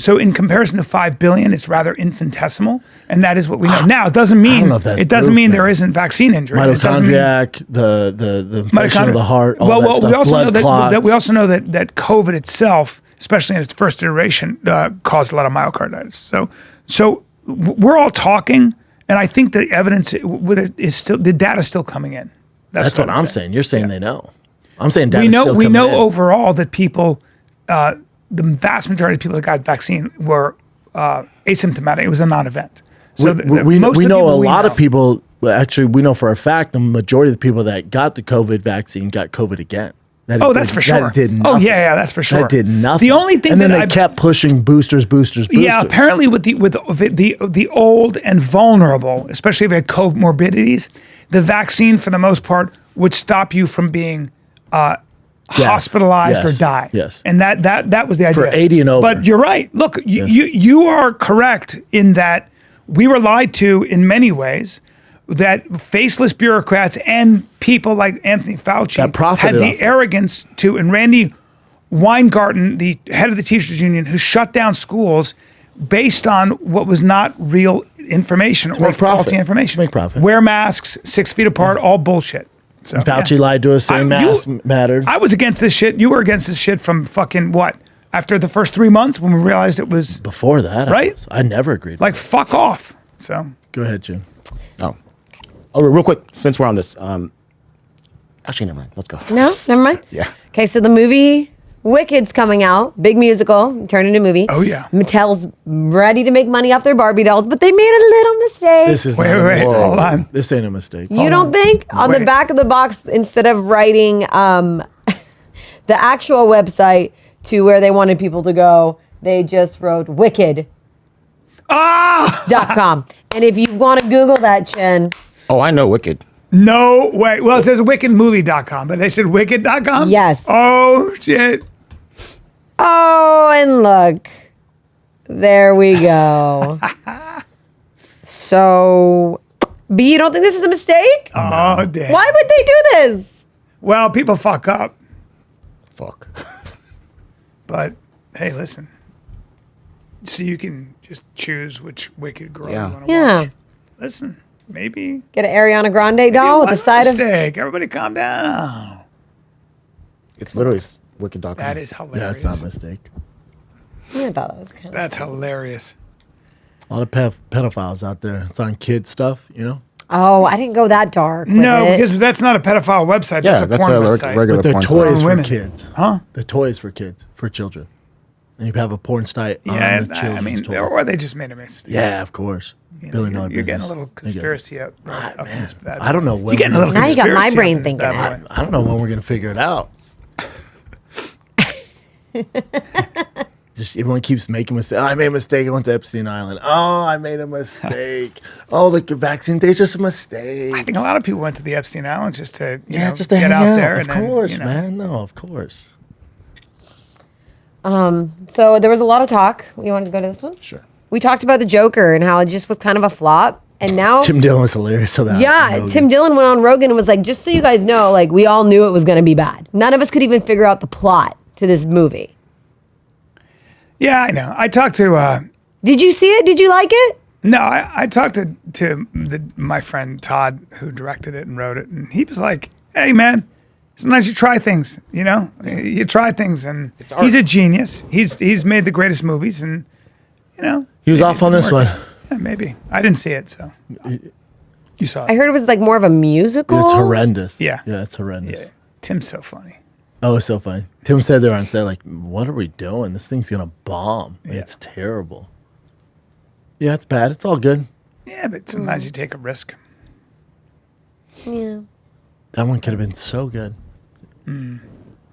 S2: So in comparison to 5 billion, it's rather infinitesimal, and that is what we know. Now it doesn't mean
S1: know if that's
S2: it doesn't
S1: proof,
S2: mean
S1: man.
S2: there isn't vaccine injury. It doesn't mean-
S1: Mitochondriac, the infection of the heart, all that stuff,
S2: we also
S1: blood
S2: know that,
S1: clots.
S2: we also know that COVID itself, especially in its first iteration, caused a lot of myocarditis. So we're all talking, and I think the evidence with it is still, the data is still coming in.
S1: That's what I'm saying. You're saying they know. I'm saying
S2: We
S1: data's
S2: know
S1: still
S2: we
S1: coming
S2: know
S1: in.
S2: overall that people, the vast majority of people that got vaccine were asymptomatic. It was a non-event. So
S1: we
S2: most of the
S1: know
S2: people
S1: a
S2: we
S1: lot
S2: know-
S1: of people. Well, actually, we know for a fact the majority of the people that got the COVID vaccine got COVID again. That
S2: Oh,
S1: it
S2: that's
S1: did-
S2: for sure.
S1: That did
S2: Oh,
S1: nothing.
S2: yeah, that's for sure.
S1: That did nothing.
S2: The only thing
S1: and then
S2: that
S1: they
S2: I-
S1: kept pushing boosters.
S2: Yeah, apparently with the old and vulnerable, especially if they had comorbidities, the vaccine for the most part would stop you from being hospitalized
S1: Yes.
S2: or die.
S1: Yes.
S2: And that was the idea.
S1: For 80 and over.
S2: But you're right. Look, you are correct in that we were lied to in many ways. That faceless bureaucrats and people like Anthony Fauci
S1: That profited
S2: had
S1: off
S2: the
S1: it.
S2: arrogance to, and Randy Weingarten, the head of the teachers union, who shut down schools based on what was not real information or
S1: make profit.
S2: faulty information.
S1: To make profit.
S2: Wear masks 6 feet apart, all bullshit. So,
S1: Fauci lied to us saying masks mattered.
S2: I was against this shit. You were against this shit from fucking what? After the first 3 months when we realized it was
S1: Before that,
S2: right?
S1: I never agreed.
S2: Like fuck off. So
S1: Go ahead, Jim.
S3: Oh, real quick, since we're on this, actually, never mind. Let's go.
S5: No, never mind.
S3: Yeah.
S5: Okay, so the movie Wicked's coming out. Big musical, turned into movie.
S2: Oh, yeah.
S5: Mattel's ready to make money off their Barbie dolls, but they made a little mistake.
S1: This is
S2: wait,
S1: not a
S2: wait,
S1: mistake.
S2: hold on.
S1: This ain't a mistake.
S5: You don't think? On the
S2: Wait.
S5: back of the box, instead of writing the actual website to where they wanted people to go, they just wrote wicked.com. And if you want to Google that, Chen.
S3: Oh, I know Wicked.
S2: no way. Well, it says wickedmovie.com, but they said wicked.com?
S5: Yes.
S2: Oh shit.
S5: Oh, and look. There we go. So, but you don't think this is a mistake?
S2: Oh damn.
S5: Why would they do this?
S2: Well, people fuck up,
S3: Fuck.
S2: but hey, listen. So you can just choose which wicked girl
S3: Yeah.
S2: you want to
S5: Yeah.
S2: watch. Listen, maybe
S5: Get an Ariana Grande
S2: it
S5: doll with the
S2: was a
S5: side of.
S2: mistake. Everybody calm down.
S3: It's literally Wicked.com.
S2: That is
S1: Yeah,
S2: hilarious.
S1: that's not a mistake.
S5: I thought that was kind of.
S2: That's hilarious.
S1: A lot of pedophiles out there. It's on kid stuff, you know?
S5: Oh, I didn't go that dark. with
S2: No,
S5: it.
S2: because that's not a pedophile website.
S3: Yeah,
S2: That's a
S3: that's
S2: porn
S3: a
S2: website.
S3: regular
S1: But the
S3: porn site.
S1: toys for
S2: women.
S1: kids.
S2: Huh?
S1: The toys for kids, for children. And you have a porn site
S2: Yeah,
S1: on the children's
S2: I mean,
S1: toy.
S2: or they just made a mistake.
S1: Yeah, of course.
S2: You know,
S1: Billion dollar
S2: you're getting a
S1: business.
S2: little
S1: They get it.
S2: conspiracy up. Right, up in this bad
S1: I don't know
S2: boy.
S1: when
S2: You're getting a
S1: we're
S2: little
S5: Now you got my
S2: conspiracy
S5: brain
S2: up in this
S5: thinking
S2: bad
S5: it.
S2: boy.
S1: I don't know when we're going to figure it out. Just everyone keeps making mistakes. Oh, I made a mistake. I went to Epstein Island. Oh, I made a mistake. Oh, the vaccine, they're just a mistake.
S2: I think a lot of people went to the Epstein Island just to you know,
S1: just to
S2: get
S1: hang
S2: out
S1: out.
S2: there.
S1: Of
S2: and then,
S1: course,
S2: you know.
S1: man. No, of course.
S5: So there was a lot of talk. You want to go to this one?
S3: Sure.
S5: We talked about the Joker and how it just was kind of a flop. And now,
S1: Tim Dillon was hilarious about it.
S5: yeah,
S1: Rogan.
S5: Tim Dillon went on Rogan and was like, just so you guys know, like we all knew it was going to be bad. None of us could even figure out the plot to this movie.
S2: Yeah, I know. I talked to
S5: Did you see it? Did you like it?
S2: no, I talked to my friend Todd who directed it and wrote it, and he was like, "Hey, man, sometimes you try things. You know, you try things, and
S3: art.
S2: he's a genius. He's made the greatest movies, and you know,
S1: He was
S2: maybe
S1: off
S2: it
S1: on
S2: didn't
S1: this
S2: work.
S1: one.
S2: Yeah, maybe I didn't see it, so you saw
S5: I
S2: it.
S5: heard it was like more of a musical.
S1: It's horrendous.
S2: Yeah.
S1: Yeah, it's horrendous.
S2: Yeah, Tim's so funny.
S1: Oh, it's so funny. Tim said there on set, like, what are we doing? This thing's going to bomb. Like,
S2: Yeah.
S1: It's terrible. Yeah, it's bad. It's all good.
S2: Yeah, but sometimes you take a risk.
S5: Yeah.
S1: That one could have been so good.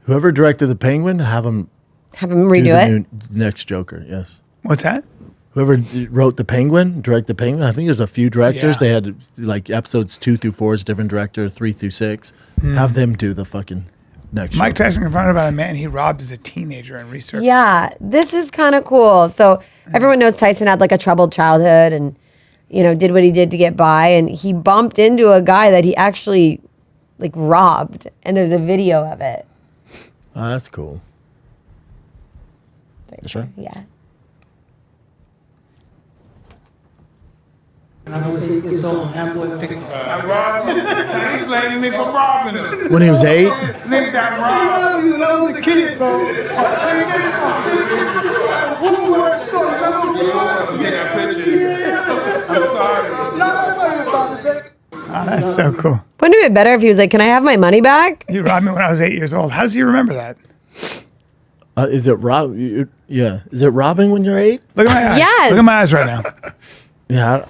S1: Whoever directed The Penguin, have him
S5: Have him
S1: do
S5: redo
S1: the
S5: it.
S1: new, next Joker. Yes.
S2: What's that?
S1: Whoever wrote The Penguin, direct The Penguin. I think there's a few directors.
S2: Yeah.
S1: They had like episodes 2 through 4 is different director, 3 through 6. Have them do the fucking next
S2: Mike
S1: Joker.
S2: Tyson confronted about a man he robbed as a teenager in research.
S5: Yeah, this is kind of cool. So everyone knows Tyson had like a troubled childhood and, you know, did what he did to get by. And he bumped into a guy that he actually like robbed. And there's a video of it.
S1: Oh, that's cool.
S3: Sure.
S5: Yeah.
S8: I was his own handboy pickup.
S9: I robbed him. He's blaming me for robbing him.
S1: When he was 8,
S9: Nigga got robbed.
S8: When I was a kid, bro. Who was so?
S9: Take a picture. I'm sorry.
S2: Oh, that's so cool.
S5: Wouldn't it have been better if he was like, can I have my money back?
S2: He robbed me when I was 8 years old. How does he remember that?
S1: is it yeah. Is it robbing when you're 8?
S2: Look at my eyes.
S5: Yes.
S2: Look at my eyes right now.
S1: Yeah.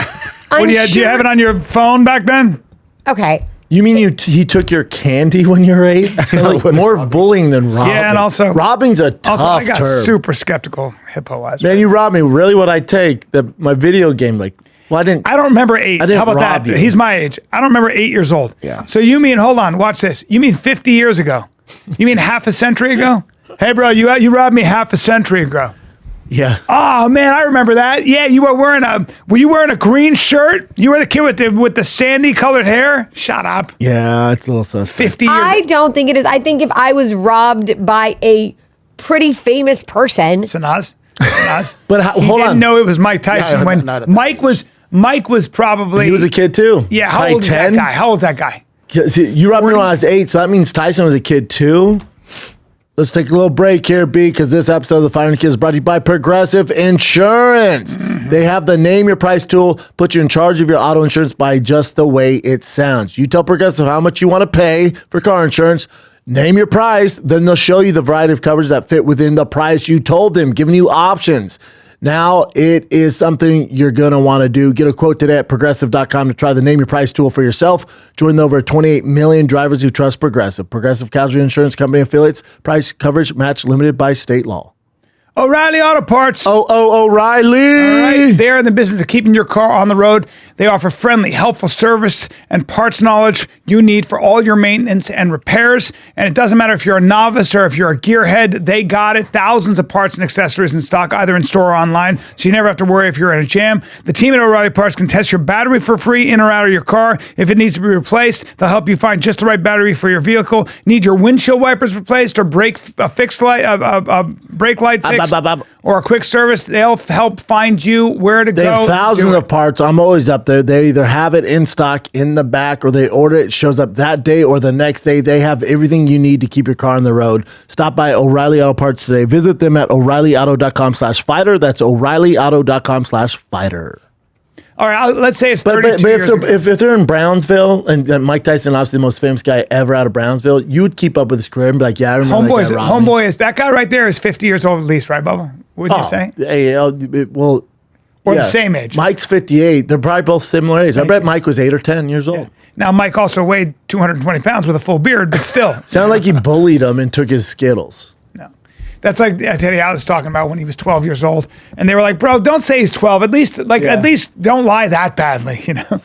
S2: What do you have it on your phone back then?
S5: Okay.
S1: You mean he took your candy when you were 8? So like more of bullying than robbing.
S2: Yeah, and also
S1: robbing's a tough
S2: Also, I got
S1: term.
S2: super skeptical hippo eyes.
S1: Man, you robbed me. Really, what I take my video game? Like, well, I didn't.
S2: I don't remember 8.
S1: I didn't
S2: How about
S1: rob
S2: that?
S1: you.
S2: He's my age. I don't remember 8 years old.
S3: Yeah.
S2: So you mean, hold on, watch this. You mean 50 years ago? You mean half a century ago? Hey, bro, you robbed me half a century ago.
S1: Yeah.
S2: Oh man, I remember that. Yeah, were you wearing a green shirt? You were the kid with the sandy colored hair? Shut up.
S1: Yeah, it's a little suspect.
S2: 50 years.
S5: I don't think it is. I think if I was robbed by a pretty famous person,
S2: Sanaz.
S1: But
S2: He
S1: hold
S2: didn't
S1: on.
S2: know it was Mike Tyson
S3: Yeah,
S2: when
S3: not at that
S2: Mike was Mike was probably.
S1: He was a kid too.
S2: Yeah, how
S1: Probably
S2: old is that guy? How old is that guy?
S1: See, you rubbed me when I was 8, so that means Tyson was a kid too. Let's take a little break here, B, because this episode of The Fighter and Kid is brought to you by Progressive Insurance. They have the Name Your Price tool, put you in charge of your auto insurance by just the way it sounds. You tell Progressive how much you want to pay for car insurance, name your price, then they'll show you the variety of coverage that fit within the price you told them, giving you options. Now it is something you're going to want to do. Get a quote today at progressive.com to try the Name Your Price tool for yourself. Join the over 28 million drivers who trust Progressive. Progressive Casualty Insurance Company affiliates. Price coverage match limited by state law.
S2: O'Reilly Auto Parts.
S1: O'Reilly.
S2: All right. They're in the business of keeping your car on the road. They offer friendly, helpful service and parts knowledge you need for all your maintenance and repairs. And it doesn't matter if you're a novice or if you're a gearhead, they got it. Thousands of parts and accessories in stock, either in store or online, so you never have to worry if you're in a jam. The team at O'Reilly Parts can test your battery for free in or out of your car. If it needs to be replaced, they'll help you find just the right battery for your vehicle. Need your windshield wipers replaced or brake light fixed, or a quick service, they'll help find you where to go.
S1: They have thousands of parts. I'm always up there. They either have it in stock in the back or they order it. It shows up that day or the next day. They have everything you need to keep your car on the road. Stop by O'Reilly Auto Parts today. Visit them at O'ReillyAuto.com/fighter. That's O'ReillyAuto.com/fighter.
S2: All right, let's say it's 32
S1: But
S2: years ago.
S1: if they're in Brownsville, and Mike Tyson, obviously the most famous guy ever out of Brownsville, you would keep up with his career and be like, yeah, I remember that guy robbed me.
S2: Homeboy is that guy right there is 50 years old at least, right, Bubba? Wouldn't you say?
S1: Hey, well,
S2: Or the same age.
S1: Mike's 58. They're probably both similar age. I bet Mike was 8 or 10 years old.
S2: Now, Mike also weighed 220 pounds with a full beard, but still.
S1: Sounded like he bullied him and took his Skittles.
S2: No. That's like Teddy I was talking about when he was 12 years old. And they were like, bro, don't say he's 12. At least don't lie that badly, you know?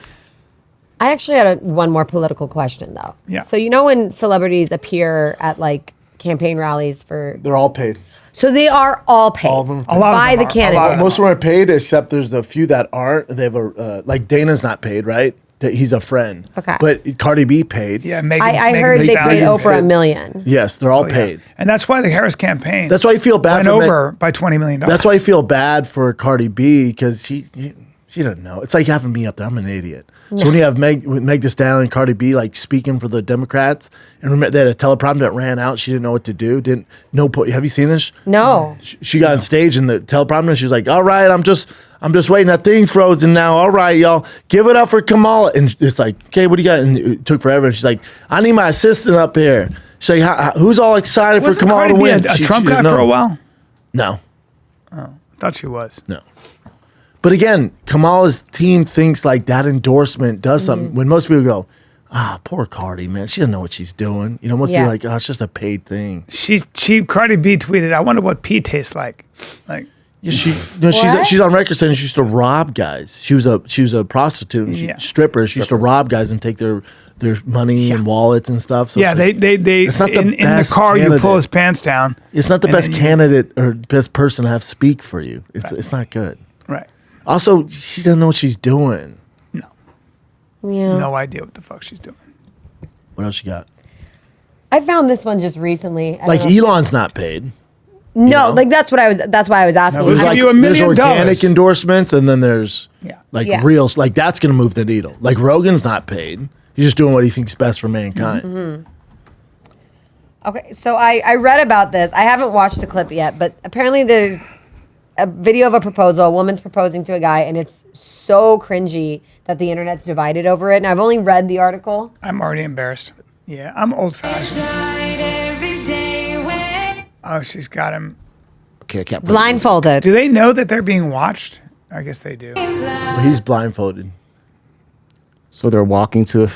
S5: I actually had one more political question, though.
S2: Yeah.
S5: So you know when celebrities appear at like campaign rallies for...
S1: They're all paid.
S5: So they are all paid.
S1: All of them.
S2: A lot of
S5: by
S2: them
S5: the
S2: are.
S5: candidate.
S1: Most of them are paid, except there's a few that aren't. They have like Dana's not paid, right? He's a friend.
S5: Okay.
S1: But Cardi B paid.
S2: Yeah, Megan.
S5: I heard
S2: Thee
S5: they
S2: Stallion.
S5: paid Oprah $1 million.
S1: Yes, they're all paid.
S2: And that's why the Harris campaign
S1: That's why you feel bad
S2: went
S1: for
S2: over by $20 million.
S1: That's why I feel bad for Cardi B because she doesn't know. It's like having me up there. I'm an idiot. So when you have Meg Thee Stallion and Cardi B like speaking for the Democrats, and remember they had a teleprompter that ran out. She didn't know what to do. Have you seen this?
S5: No.
S1: She got on stage and the teleprompter. And she was like, "All right, I'm just waiting. That thing's frozen now. All right, y'all, give it up for Kamala." And it's like, "Okay, what do you got?" And it took forever. And she's like, "I need my assistant up here." She's like, "Who's all excited for Kamala to win?"
S2: A Trump guy for a while?
S1: No.
S2: I thought she was.
S1: No. But again, Kamala's team thinks like that endorsement does something. When most people go, poor Cardi, man, she doesn't know what she's doing. You know, most people are like, it's just a paid thing.
S2: Cardi B tweeted, "I wonder what pee tastes like." Like,
S1: Yeah, she's on record saying she used to rob guys. She was a prostitute, and stripper. She used to rob guys and take their money and wallets and stuff. So
S2: yeah, they
S1: it's not
S2: in the car
S1: candidate.
S2: you pull his pants down.
S1: It's not the best candidate or best person to have speak for you. It's not good.
S2: Right.
S1: Also, she doesn't know what she's doing.
S2: No.
S5: Yeah.
S2: No idea what the fuck she's doing.
S1: What else you got?
S5: I found this one just recently. I
S1: Like
S5: don't know.
S1: Elon's not paid.
S5: No, like that's why I was asking.
S2: No, we'll give you $1
S1: There's
S2: million.
S1: organic endorsements, and then there's real. Like that's going to move the needle. Like Rogan's not paid. He's just doing what he thinks best for mankind.
S5: Mm-hmm. Okay, so I read about this. I haven't watched the clip yet, but apparently there's a video of a proposal. A woman's proposing to a guy, and it's so cringy that the internet's divided over it. And I've only read the article.
S2: I'm already embarrassed. Yeah, I'm old-fashioned. Oh, she's got him.
S3: Okay, I can't.
S5: Blindfolded.
S2: Do they know that they're being watched? I guess they do.
S1: Well, he's blindfolded.
S3: So they're walking to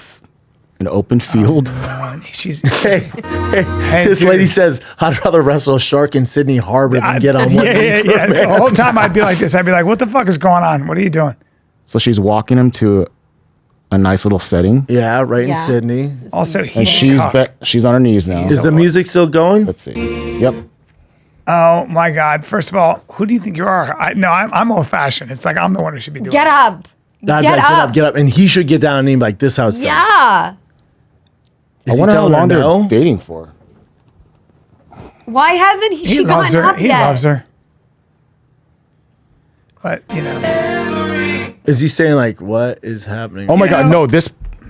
S3: an open field.
S2: She's
S1: Hey, this
S2: dude.
S1: lady says, "I'd rather wrestle a shark in Sydney Harbor than get on one."
S2: Yeah. The whole time I'd be like this. I'd be like, "What the fuck is going on? What are you doing?"
S3: So she's walking him to a nice little setting.
S1: Yeah, right
S5: Yeah.
S1: in Sydney.
S2: Also,
S3: And she's she's on her knees now.
S1: Is the music still going?
S3: Let's see. Yep.
S2: Oh my God! First of all, who do you think you are? I'm old-fashioned. It's like I'm the one who should be doing.
S5: Get up.
S1: I'd be like, get up. And he should get down and be like, "This house."
S5: Yeah.
S3: I wonder how long they're dating for.
S5: Why hasn't he?
S2: He loves her.
S5: Up
S2: He
S5: yet?
S2: loves her. But you know,
S1: Is he saying like, what is happening?
S3: Oh my God, no! This.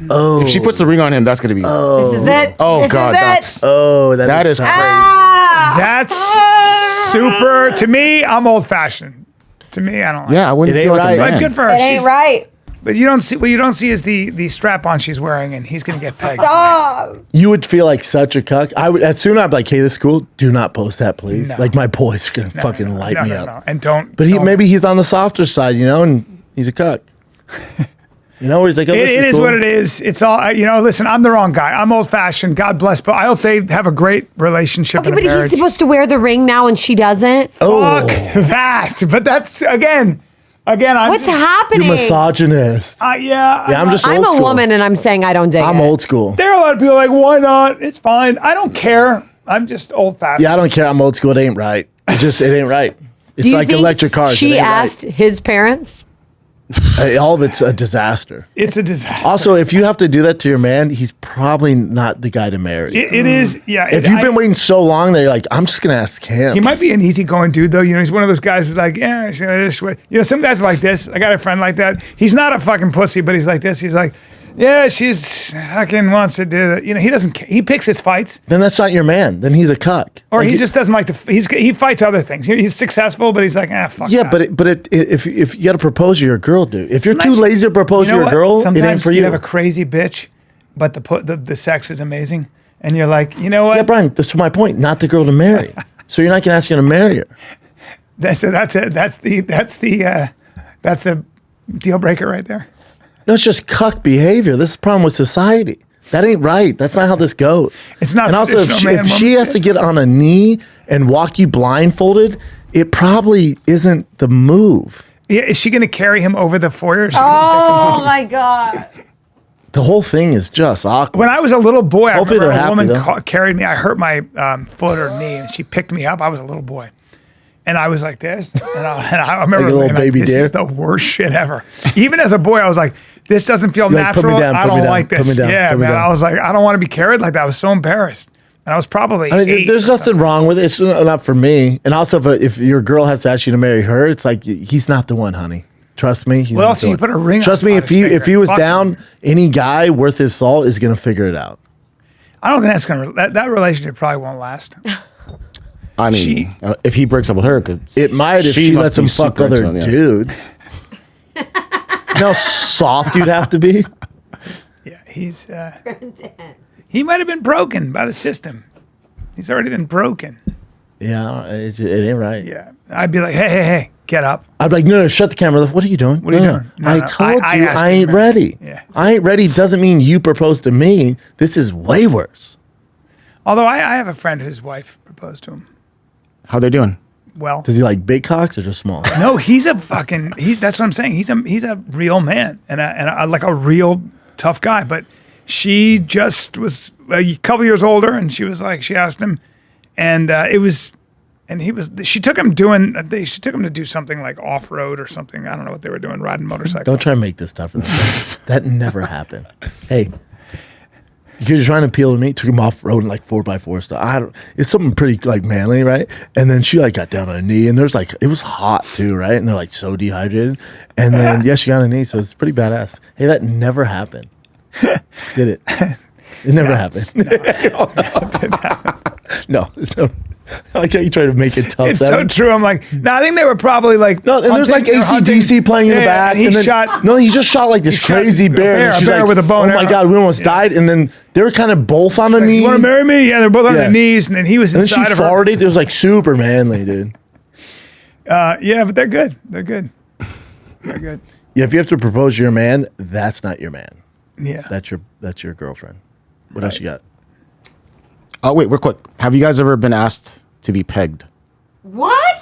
S3: Oh. If she puts the ring on him, that's gonna be.
S5: This is it.
S3: Oh
S5: This
S3: God,
S5: is it.
S3: that's.
S1: That
S3: is
S1: tough.
S3: crazy.
S2: That's super. To me, I'm old fashioned. To me, I don't like
S3: Yeah, I wouldn't
S1: It
S3: feel
S1: ain't
S3: like a
S1: right.
S3: man.
S2: Good for her.
S5: It ain't right.
S2: But you don't see what you don't see is the strap on she's wearing, and he's gonna get pegged.
S5: Stop.
S1: You would feel like such a cuck. I would, as soon as I'd be like, hey, this is cool. Do not post that, please.
S2: No.
S1: Like my boys are gonna fucking light me up.
S2: No. And don't.
S1: But
S2: don't.
S1: maybe he's on the softer side, and he's a cuck. Where he's like, oh,
S2: It
S1: this
S2: is
S1: cool.
S2: what it is. It's all listen. I'm the wrong guy. I'm old fashioned. God bless, but I hope they have a great relationship.
S5: Okay,
S2: and a
S5: but
S2: marriage.
S5: he's supposed to wear the ring now and she doesn't.
S2: Fuck that. But that's again. I'm
S5: What's happening?
S1: You're misogynist.
S2: Yeah,
S1: I'm just
S5: I'm
S1: old
S5: a
S1: school.
S5: woman and I'm saying I don't dig
S1: I'm
S5: it.
S1: old school.
S2: There are a lot of people like, why not? It's fine. I don't care. I'm just old fashioned.
S1: Yeah, I don't care. I'm old school. It ain't right. It ain't right. It's
S5: Do you
S1: like
S5: think
S1: electric cars. It
S5: She
S1: ain't
S5: asked his parents.
S1: right. All of it's a disaster.
S2: It's a disaster.
S1: Also, if you have to do that to your man, he's probably not the guy to marry.
S2: It is. Yeah.
S1: If you've been waiting so long that you're like, I'm just gonna ask him.
S2: He might be an easygoing dude, though. He's one of those guys who's like, yeah, this way. Some guys are like this. I got a friend like that. He's not a fucking pussy, but he's like this. He's like, yeah, she's fucking wants to do that. He doesn't care. He picks his fights.
S1: Then that's not your man. Then he's a cuck.
S2: Or
S1: Like,
S2: he just doesn't like to, he fights other things. He's successful, but he's like, fuck
S1: Yeah,
S2: that.
S1: if you got to propose, you're a girl, dude. If you're too
S2: Sometimes-
S1: lazy to propose
S2: You
S1: to
S2: know
S1: your
S2: what?
S1: girl,
S2: Sometimes
S1: it ain't for
S2: you
S1: you.
S2: have a crazy bitch, but the sex is amazing. And you're like, you know what?
S1: Yeah, Brian, that's my point. Not the girl to marry. So you're not gonna ask her to marry her.
S2: That's it. That's the deal breaker right there.
S1: No, it's just cuck behavior. This is the problem with society. That ain't right. That's not how this goes.
S2: It's not
S1: And also, if
S2: traditional
S1: she
S2: man-woman
S1: has to
S2: shit.
S1: get on a knee and walk you blindfolded, it probably isn't the move.
S2: Yeah, is she going to carry him over the foyer? Is she gonna
S5: Oh my God.
S1: The whole thing is just awkward.
S2: When I was a little boy,
S1: Hopefully
S2: I remember
S1: they're
S2: a woman
S1: happy, though.
S2: carried me. I hurt my foot or knee, and she picked me up. I was a little boy, and I was like this. And I remember
S1: Like a little
S2: being
S1: baby
S2: this
S1: deer?
S2: is the worst shit ever. Even as a boy, I was like, this doesn't feel
S1: You're like, put me
S2: natural.
S1: down,
S2: I
S1: put me
S2: don't
S1: down,
S2: like
S1: put
S2: this.
S1: me down,
S2: Yeah,
S1: put me
S2: man.
S1: down.
S2: I was like, I don't want to be carried like that. I was so embarrassed. And I was probably
S1: I mean,
S2: 8
S1: there's nothing wrong with it. It's not for me. And also, if your girl has to ask you to marry her, it's like he's not the one, honey. Trust me. He's
S2: Well,
S1: not
S2: so
S1: the
S2: you
S1: one.
S2: put a ring
S1: Trust
S2: on
S1: me.
S2: his
S1: If he
S2: finger.
S1: was
S2: Fuck
S1: down,
S2: him.
S1: any guy worth his salt is gonna figure it out.
S2: I don't think that's gonna. That relationship probably won't last.
S3: I mean,
S2: She-
S3: if he breaks up with her, because
S1: It might if she lets him fuck other dudes. You know how soft you'd have to be.
S2: Yeah, he's. He might have been broken by the system. He's already been broken.
S1: Yeah, it ain't right.
S2: Yeah, I'd be like, hey, get up.
S1: I'd be like, no, shut the camera. What are you doing?
S2: What are you doing? No,
S1: I
S2: no,
S1: told
S2: I
S1: you
S2: asked
S1: I
S2: you to
S1: ain't
S2: marry.
S1: ready.
S2: Yeah.
S1: I ain't ready doesn't mean you proposed to me. This is way worse.
S2: Although I have a friend whose wife proposed to him.
S3: how they doing?
S2: Well,
S1: Does he like big cocks or just small?
S2: no, he's a fucking. That's what I'm saying. He's a real man and like a real tough guy. But she just was a couple years older, and she was like, she asked him, and it was. And she took him she took him to do something like off-road or something. I don't know what they were doing, riding motorcycles.
S1: Don't try to make this tougher than that. That never happened. Hey, you're trying to appeal to me. Took him off road in like 4x4 stuff. It's something pretty like manly, right? And then she like got down on her knee, and there's like it was hot too, right? And they're like so dehydrated. And then she got on her knee, so it's pretty badass. Hey, that never happened. Did it? It never happened. No, it's no. I like how you try to make it tough.
S2: It's so true. I'm like, no, I think they were probably like.
S1: No, and there's like
S2: hunting or hunting.
S1: AC/DC playing in the
S2: Yeah,
S1: back.
S2: And he
S1: and then,
S2: shot.
S1: No, he just shot like this
S2: he shot
S1: crazy
S2: a
S1: bear.
S2: bear,
S1: And
S2: a
S1: she's
S2: bear
S1: like,
S2: with a bow
S1: oh
S2: and
S1: my
S2: arrow."
S1: God, we almost died. And then they were kind of both on the knee.
S2: You want to marry me? Yeah, they're both on
S1: Yeah.
S2: their knees, and then he was
S1: And then she
S2: inside of her.
S1: farted. It was like super manly, dude.
S2: Yeah, but they're good. They're good. They're good.
S1: Yeah, if you have to propose to your man, that's not your man.
S2: Yeah.
S1: That's your girlfriend. What else you got?
S3: Oh, wait, real quick. Have you guys ever been asked to be pegged?
S5: What?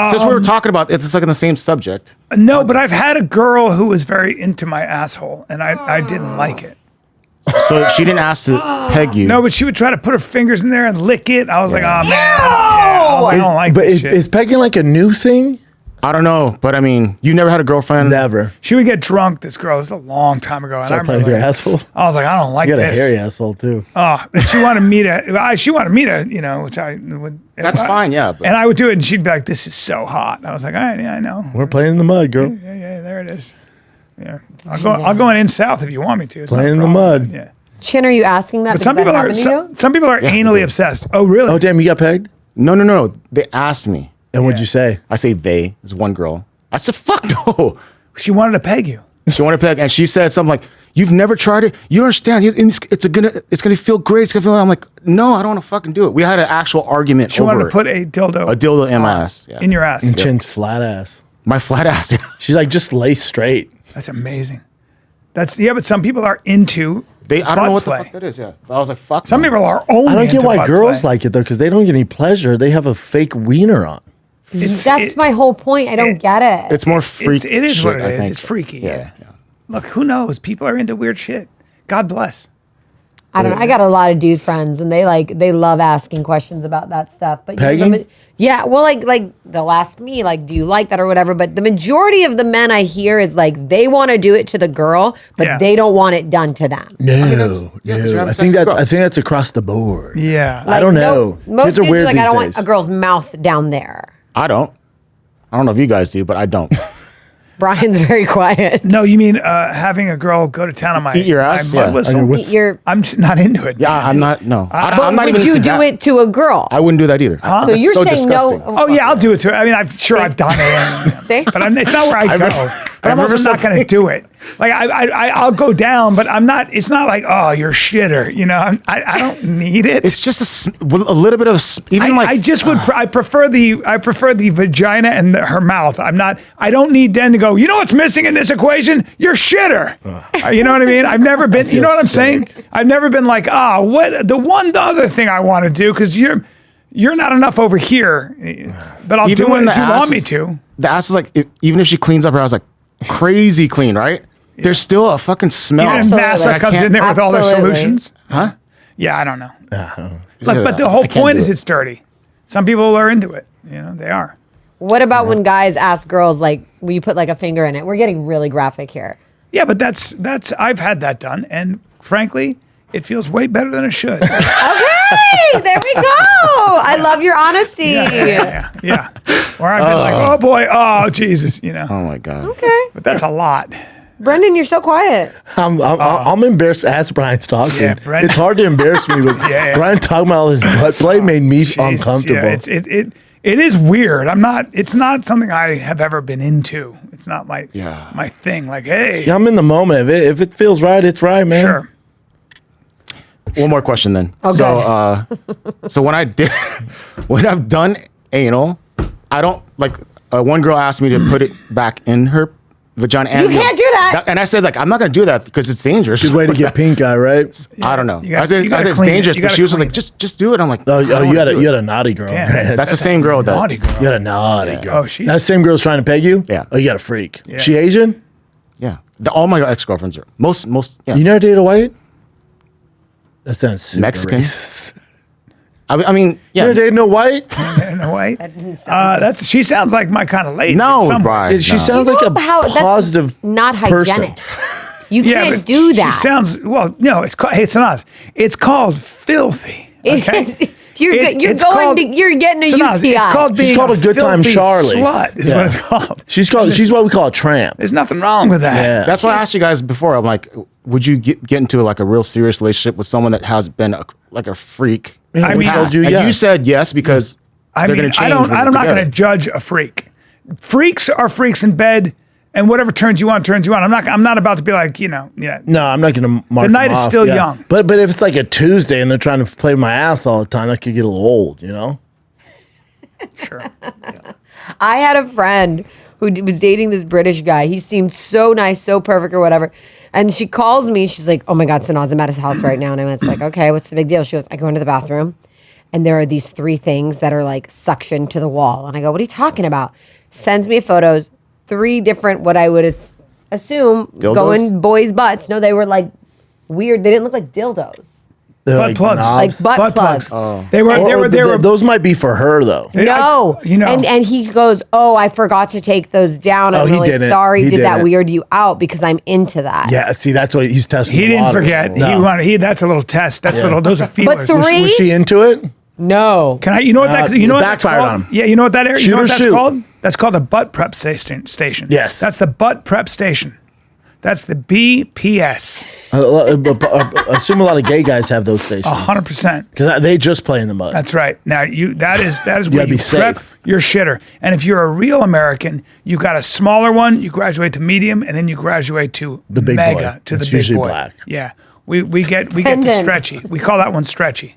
S3: Since we were talking about it's like in the same subject.
S2: No, but I've had a girl who was very into my asshole, and I didn't like it.
S3: So she didn't ask to peg you.
S2: No, but she would try to put her fingers in there and lick it. I was like, oh man, I don't like
S1: But
S2: this
S1: is,
S2: shit.
S1: is pegging like a new thing?
S3: I don't know, but I mean, you never had a girlfriend.
S1: Never.
S2: She would get drunk. This girl, this was a long time ago, and I
S1: Start playing
S2: remember
S1: with your
S2: like,
S1: asshole.
S2: I was like, I don't like
S1: You got a
S2: this.
S1: hairy asshole too.
S2: Oh, and she wanted me to, you know, which I would.
S3: That's fine, yeah. But
S2: And I would do it, and she'd be like, "This is so hot." And I was like, "All right, yeah, I know.
S1: We're playing in the mud, girl.
S2: Yeah, there it is." Yeah, I'll go in south if you want me to. It's not a
S1: Playing in the
S2: problem.
S1: mud.
S2: Yeah.
S5: Chin, are you asking that?
S2: But some people are some people are anally obsessed. Oh, really?
S1: Oh, damn, you got pegged?
S3: No. They asked me.
S1: And what'd you say?
S3: I say they. There's one girl. I said, fuck no.
S2: She wanted to peg you.
S3: She wanted to peg, and she said something like, "You've never tried it. You don't understand. It's gonna feel great. It's gonna feel." I'm like, "No, I don't want to fucking do it." We had an actual argument.
S2: She wanted to put a dildo
S3: in my ass. Yeah.
S2: in your ass.
S1: And Chin's flat ass.
S3: My flat ass.
S1: She's like, just lay straight.
S2: That's amazing. But some people are into.
S3: I don't know what
S2: play.
S3: the fuck that is. Yeah, but I was like, "Fuck."
S2: Some people are only.
S1: I don't get
S2: into
S1: why
S2: butt
S1: girls
S2: play.
S1: like it though, because they don't get any pleasure. They have a fake wiener on.
S5: That's my whole point. I don't get it.
S3: It's more freak.
S2: It is
S3: shit,
S2: what it
S3: I
S2: is.
S3: think.
S2: It's freaky.
S3: Yeah.
S2: Look, who knows? People are into weird shit. God bless.
S5: I don't know. I got a lot of dude friends, and they love asking questions about that stuff. But
S1: Pegging?
S5: yeah, well, like they'll ask me, like, do you like that or whatever? But the majority of the men I hear is like they want to do it to the girl, but they don't want it done to them.
S1: No,
S3: you're
S1: no.
S3: having
S1: I
S3: sex
S1: think
S3: with a girl.
S1: that's across the board.
S2: Yeah.
S1: I don't know.
S5: Most
S1: Kids are
S5: dudes
S1: weird
S5: like,
S1: these
S5: I don't
S1: days.
S5: want a girl's mouth down there.
S3: I don't know if you guys do, but I don't.
S5: Brian's very quiet.
S2: No, you mean having a girl go to town on my
S3: Eat your ass?
S2: my mud
S3: Yeah.
S2: whistle?
S5: Eat your.
S2: I'm just not into it.
S3: Yeah, I'm not. No,
S5: But
S3: I'm not
S5: would
S3: even.
S5: you
S3: into
S5: do
S3: that.
S5: it to a girl?
S3: I wouldn't do that either.
S2: Huh?
S5: So
S3: That's
S5: you're
S3: so
S5: saying
S3: disgusting.
S5: no?
S2: Oh yeah, I'll do it too. I mean, I'm sure I've done it.
S5: See?
S2: But it's not where I go. But I'm
S3: remember
S2: also not going to
S3: something-
S2: do it. Like I'll go down, but I'm not. It's not like, oh, you're shitter. You know, I don't need it.
S3: It's just a little bit of even like
S2: I just would. I prefer the vagina and her mouth. I don't need Den to go. You know what's missing in this equation? Your shitter. You know what I mean? I've never been. You know what I'm saying? I've never been like, what the other thing I want to do because you're not enough over here. But I'll
S3: even
S2: do
S3: when
S2: it
S3: the
S2: if you
S3: ass,
S2: want me to.
S3: The ass is like even if she cleans up her house like crazy clean, right? There's still a fucking smell.
S2: Even if
S5: Absolutely.
S2: NASA comes in there with all their
S5: Absolutely.
S2: solutions.
S3: Huh?
S2: Yeah, I don't know.
S3: Yeah,
S2: Look, but the whole
S3: I can't
S2: point
S3: do
S2: is
S3: it.
S2: it's dirty. Some people are into it. You know, they are.
S5: What about when guys ask girls, like, will you put like a finger in it? We're getting really graphic here.
S2: Yeah, but that's I've had that done, and frankly, it feels way better than it should.
S5: Okay, there we go. I love your honesty.
S2: Yeah. Or I've been like, oh boy, oh Jesus, you know.
S3: Oh my god.
S5: Okay.
S2: But that's a lot.
S5: Brendan, you're so quiet.
S1: I'm embarrassed as Brian's talking.
S2: Yeah, Brendan.
S1: It's hard to embarrass me, but
S2: Yeah.
S1: Brian talking about all his butt play made me
S2: Jesus,
S1: uncomfortable.
S2: Yeah, it is weird. It's not something I have ever been into. It's not my thing. Like, hey.
S1: Yeah, I'm in the moment. If it feels right, it's right, man.
S2: Sure.
S3: One more question then.
S5: Okay.
S3: So when I've done anal, I don't like. One girl asked me to put it back in her vagina. And
S5: You can't do that.
S3: And I said like I'm not gonna do that because it's dangerous.
S1: She's waiting to get pink eye, right?
S3: I don't know.
S2: You gotta-
S3: I said
S2: you gotta
S3: it's
S2: clean it.
S3: dangerous,
S2: You
S3: but
S2: gotta
S3: she was
S2: clean
S3: like,
S2: it.
S3: just do it. I'm like,
S1: Oh,
S3: I don't
S1: you
S3: wanna do
S1: had
S3: it.
S1: a naughty girl.
S2: Damn,
S1: man.
S3: That's the same girl that.
S2: Naughty girl.
S1: You had a naughty girl.
S2: Oh, she's-
S1: that same girl's trying to peg you?
S3: Yeah.
S1: Oh, you got a freak. She Asian?
S3: Yeah. All my ex girlfriends are most. Yeah.
S1: You never dated a white? That sounds super
S3: Mexican?
S1: racist.
S3: I mean,
S1: You
S3: yeah.
S1: never dated no white?
S2: In a way.
S5: That doesn't sound
S2: She sounds like my kind of lady.
S3: No,
S2: in some
S3: Brian.
S2: ways.
S1: She
S3: No.
S1: sounds
S5: You
S1: like
S5: know
S1: a
S5: how- that's
S1: positive
S5: not
S1: person.
S5: hygienic. You
S2: Yeah,
S5: can't
S2: but
S5: do that.
S2: She sounds no. It's called. Hey, it's not. It's called filthy. Okay.
S5: You're
S2: It's
S5: going
S2: called-
S5: to, you're getting a
S2: Sanaz,
S5: UTI.
S2: It's called being
S1: She's called a good time
S2: filthy
S1: Charlie.
S2: Slut is
S1: Yeah.
S2: what it's called.
S1: She's what we call a tramp.
S2: There's nothing wrong with that.
S1: Yeah.
S3: That's why I asked you guys before. I'm like, would you get into like a real serious relationship with someone that has been like a freak?
S1: Yeah,
S2: I
S3: in the
S2: mean-
S3: past?
S1: told you
S3: And
S1: yes.
S3: you said yes because
S2: I
S3: they're
S2: mean,
S3: going to change.
S2: I'm not going
S3: together.
S2: to judge a freak. Freaks are freaks in bed, and whatever turns you on, turns you on. I'm not about to be like, yeah.
S1: No, I'm not going to mark
S2: The night
S1: them
S2: is
S1: off,
S2: still young.
S1: But if it's like a Tuesday and they're trying to play my ass all the time, that could get a little old, you know?
S2: Sure.
S5: I had a friend who was dating this British guy. He seemed so nice, so perfect or whatever. And she calls me. She's like, oh my God, Sanaz, I'm at his house right now. And I went, like, okay, what's the big deal? She goes, I go into the bathroom and there are these 3 things that are like suctioned to the wall. And I go, what are you talking about? Sends me photos, 3 different, what I would assume,
S3: Dildos?
S5: going boys' butts. No, they were like weird. They didn't look like dildos.
S1: They're
S2: Butt
S1: like
S2: plugs.
S1: knobs.
S5: Like butt plugs.
S2: They were.
S1: Those might be for her, though.
S5: No, and he goes, "Oh, I forgot to take those down. I'm
S1: Oh, he
S5: really
S1: didn't.
S5: sorry.
S1: He
S5: Did that
S1: didn't.
S5: weird you out because I'm into that."
S1: Yeah, see, that's what he's testing.
S2: He
S1: the
S2: didn't
S1: waters.
S2: forget.
S1: No.
S2: That's a little test. That's
S1: Yeah.
S2: little. Those are feelers.
S5: But 3?
S1: Was she into it?
S5: No.
S2: Can I? You know what that? You know what that's
S1: backfired
S2: called?
S1: on him.
S2: Yeah. You know what that area? You
S1: Shoot
S2: know
S1: or
S2: what that's
S1: shoot?
S2: called? That's called a butt prep station.
S1: Yes.
S2: That's the butt prep station. That's the BPS.
S1: I assume a lot of gay guys have those stations.
S2: 100%.
S1: Because they just play in the mud.
S2: That's right. Now that is where
S1: be
S2: you prep
S1: safe.
S2: your shitter. And if you're a real American, you got a smaller one, you graduate to medium, and then you graduate to
S1: The big
S2: mega,
S1: boy.
S2: to
S1: It's
S2: the big
S1: usually
S2: boy.
S1: black.
S2: Yeah. We get to
S5: And then-
S2: stretchy. We call that one stretchy.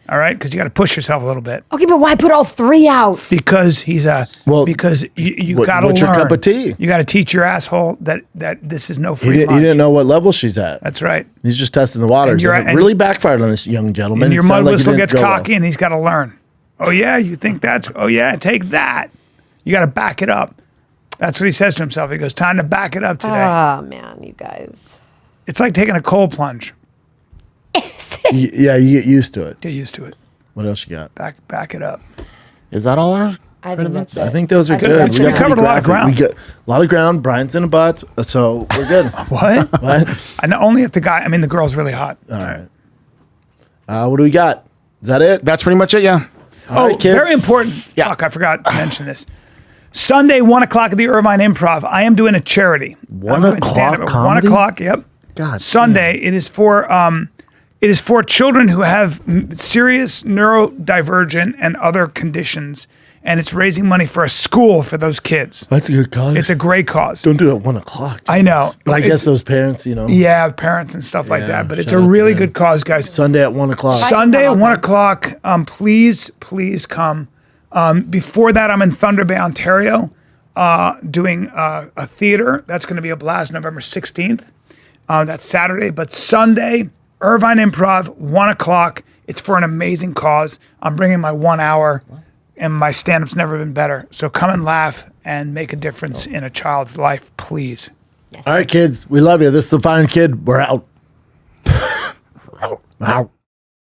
S2: All right? Because you got to push yourself a little bit.
S5: Okay, but why put all 3 out?
S2: Because he's because you got to learn.
S1: what's your cup of tea?
S2: You got to teach your asshole that this is no
S1: He
S2: free
S1: didn't,
S2: lunch.
S1: he didn't know what level she's at.
S2: That's right.
S1: He's just testing the waters.
S2: you're-
S1: And it
S2: and-
S1: really backfired on this young gentleman.
S2: And your
S1: It
S2: mud
S1: sounded like he
S2: whistle
S1: didn't
S2: gets
S1: go well.
S2: cocky and he's got to learn. Oh, yeah, you think that's, oh, yeah, take that. You got to back it up. That's what he says to himself. He goes, time to back it up today.
S5: Oh, man, you guys.
S2: It's like taking a cold plunge.
S1: Yeah, you get used to it.
S2: Get used to it.
S1: What else you got?
S2: Back it up.
S3: Is that all our?
S5: I think that's
S1: I
S5: it.
S1: think those are
S5: I think
S1: good.
S5: that's
S2: We
S5: enough.
S2: covered a lot of ground.
S1: We got a lot of ground. Brian's in a butt, so we're good.
S2: What?
S1: What?
S2: I know only if the girl's really hot.
S1: All right. What do we got? Is that it?
S3: That's pretty much it. Yeah.
S1: All right, kids.
S2: Very important.
S3: Yeah.
S2: Fuck, I forgot to mention this. Sunday, 1 o'clock at the Irvine Improv. I am doing a charity.
S1: 1
S2: I'm doing
S1: o'clock
S2: stand-up at 1
S1: comedy?
S2: o'clock, yep.
S1: God
S2: Sunday, it is for children who have serious neurodivergent and other conditions, and it's raising money for a school for those kids.
S1: That's a good cause.
S2: It's a great cause.
S1: Don't do it at 1 o'clock.
S2: I know.
S1: But I
S2: It's-
S1: guess those parents, you know.
S2: Yeah, parents and stuff like
S1: Yeah,
S2: that, but it's
S1: shout
S2: a
S1: out to
S2: really
S1: them.
S2: good cause, guys.
S1: Sunday at 1 o'clock.
S2: Sunday at 1 o'clock. Please come. Before that, I'm in Thunder Bay, Ontario, doing a theater. That's going to be a blast, November 16th. That's Saturday. But Sunday, Irvine Improv, 1 o'clock. It's for an amazing cause. I'm bringing my 1 hour, and my stand-up's never been better. So come and laugh and make a difference in a child's life, please.
S1: All right, kids. We love you. This is the Fine Kid. We're out. Out.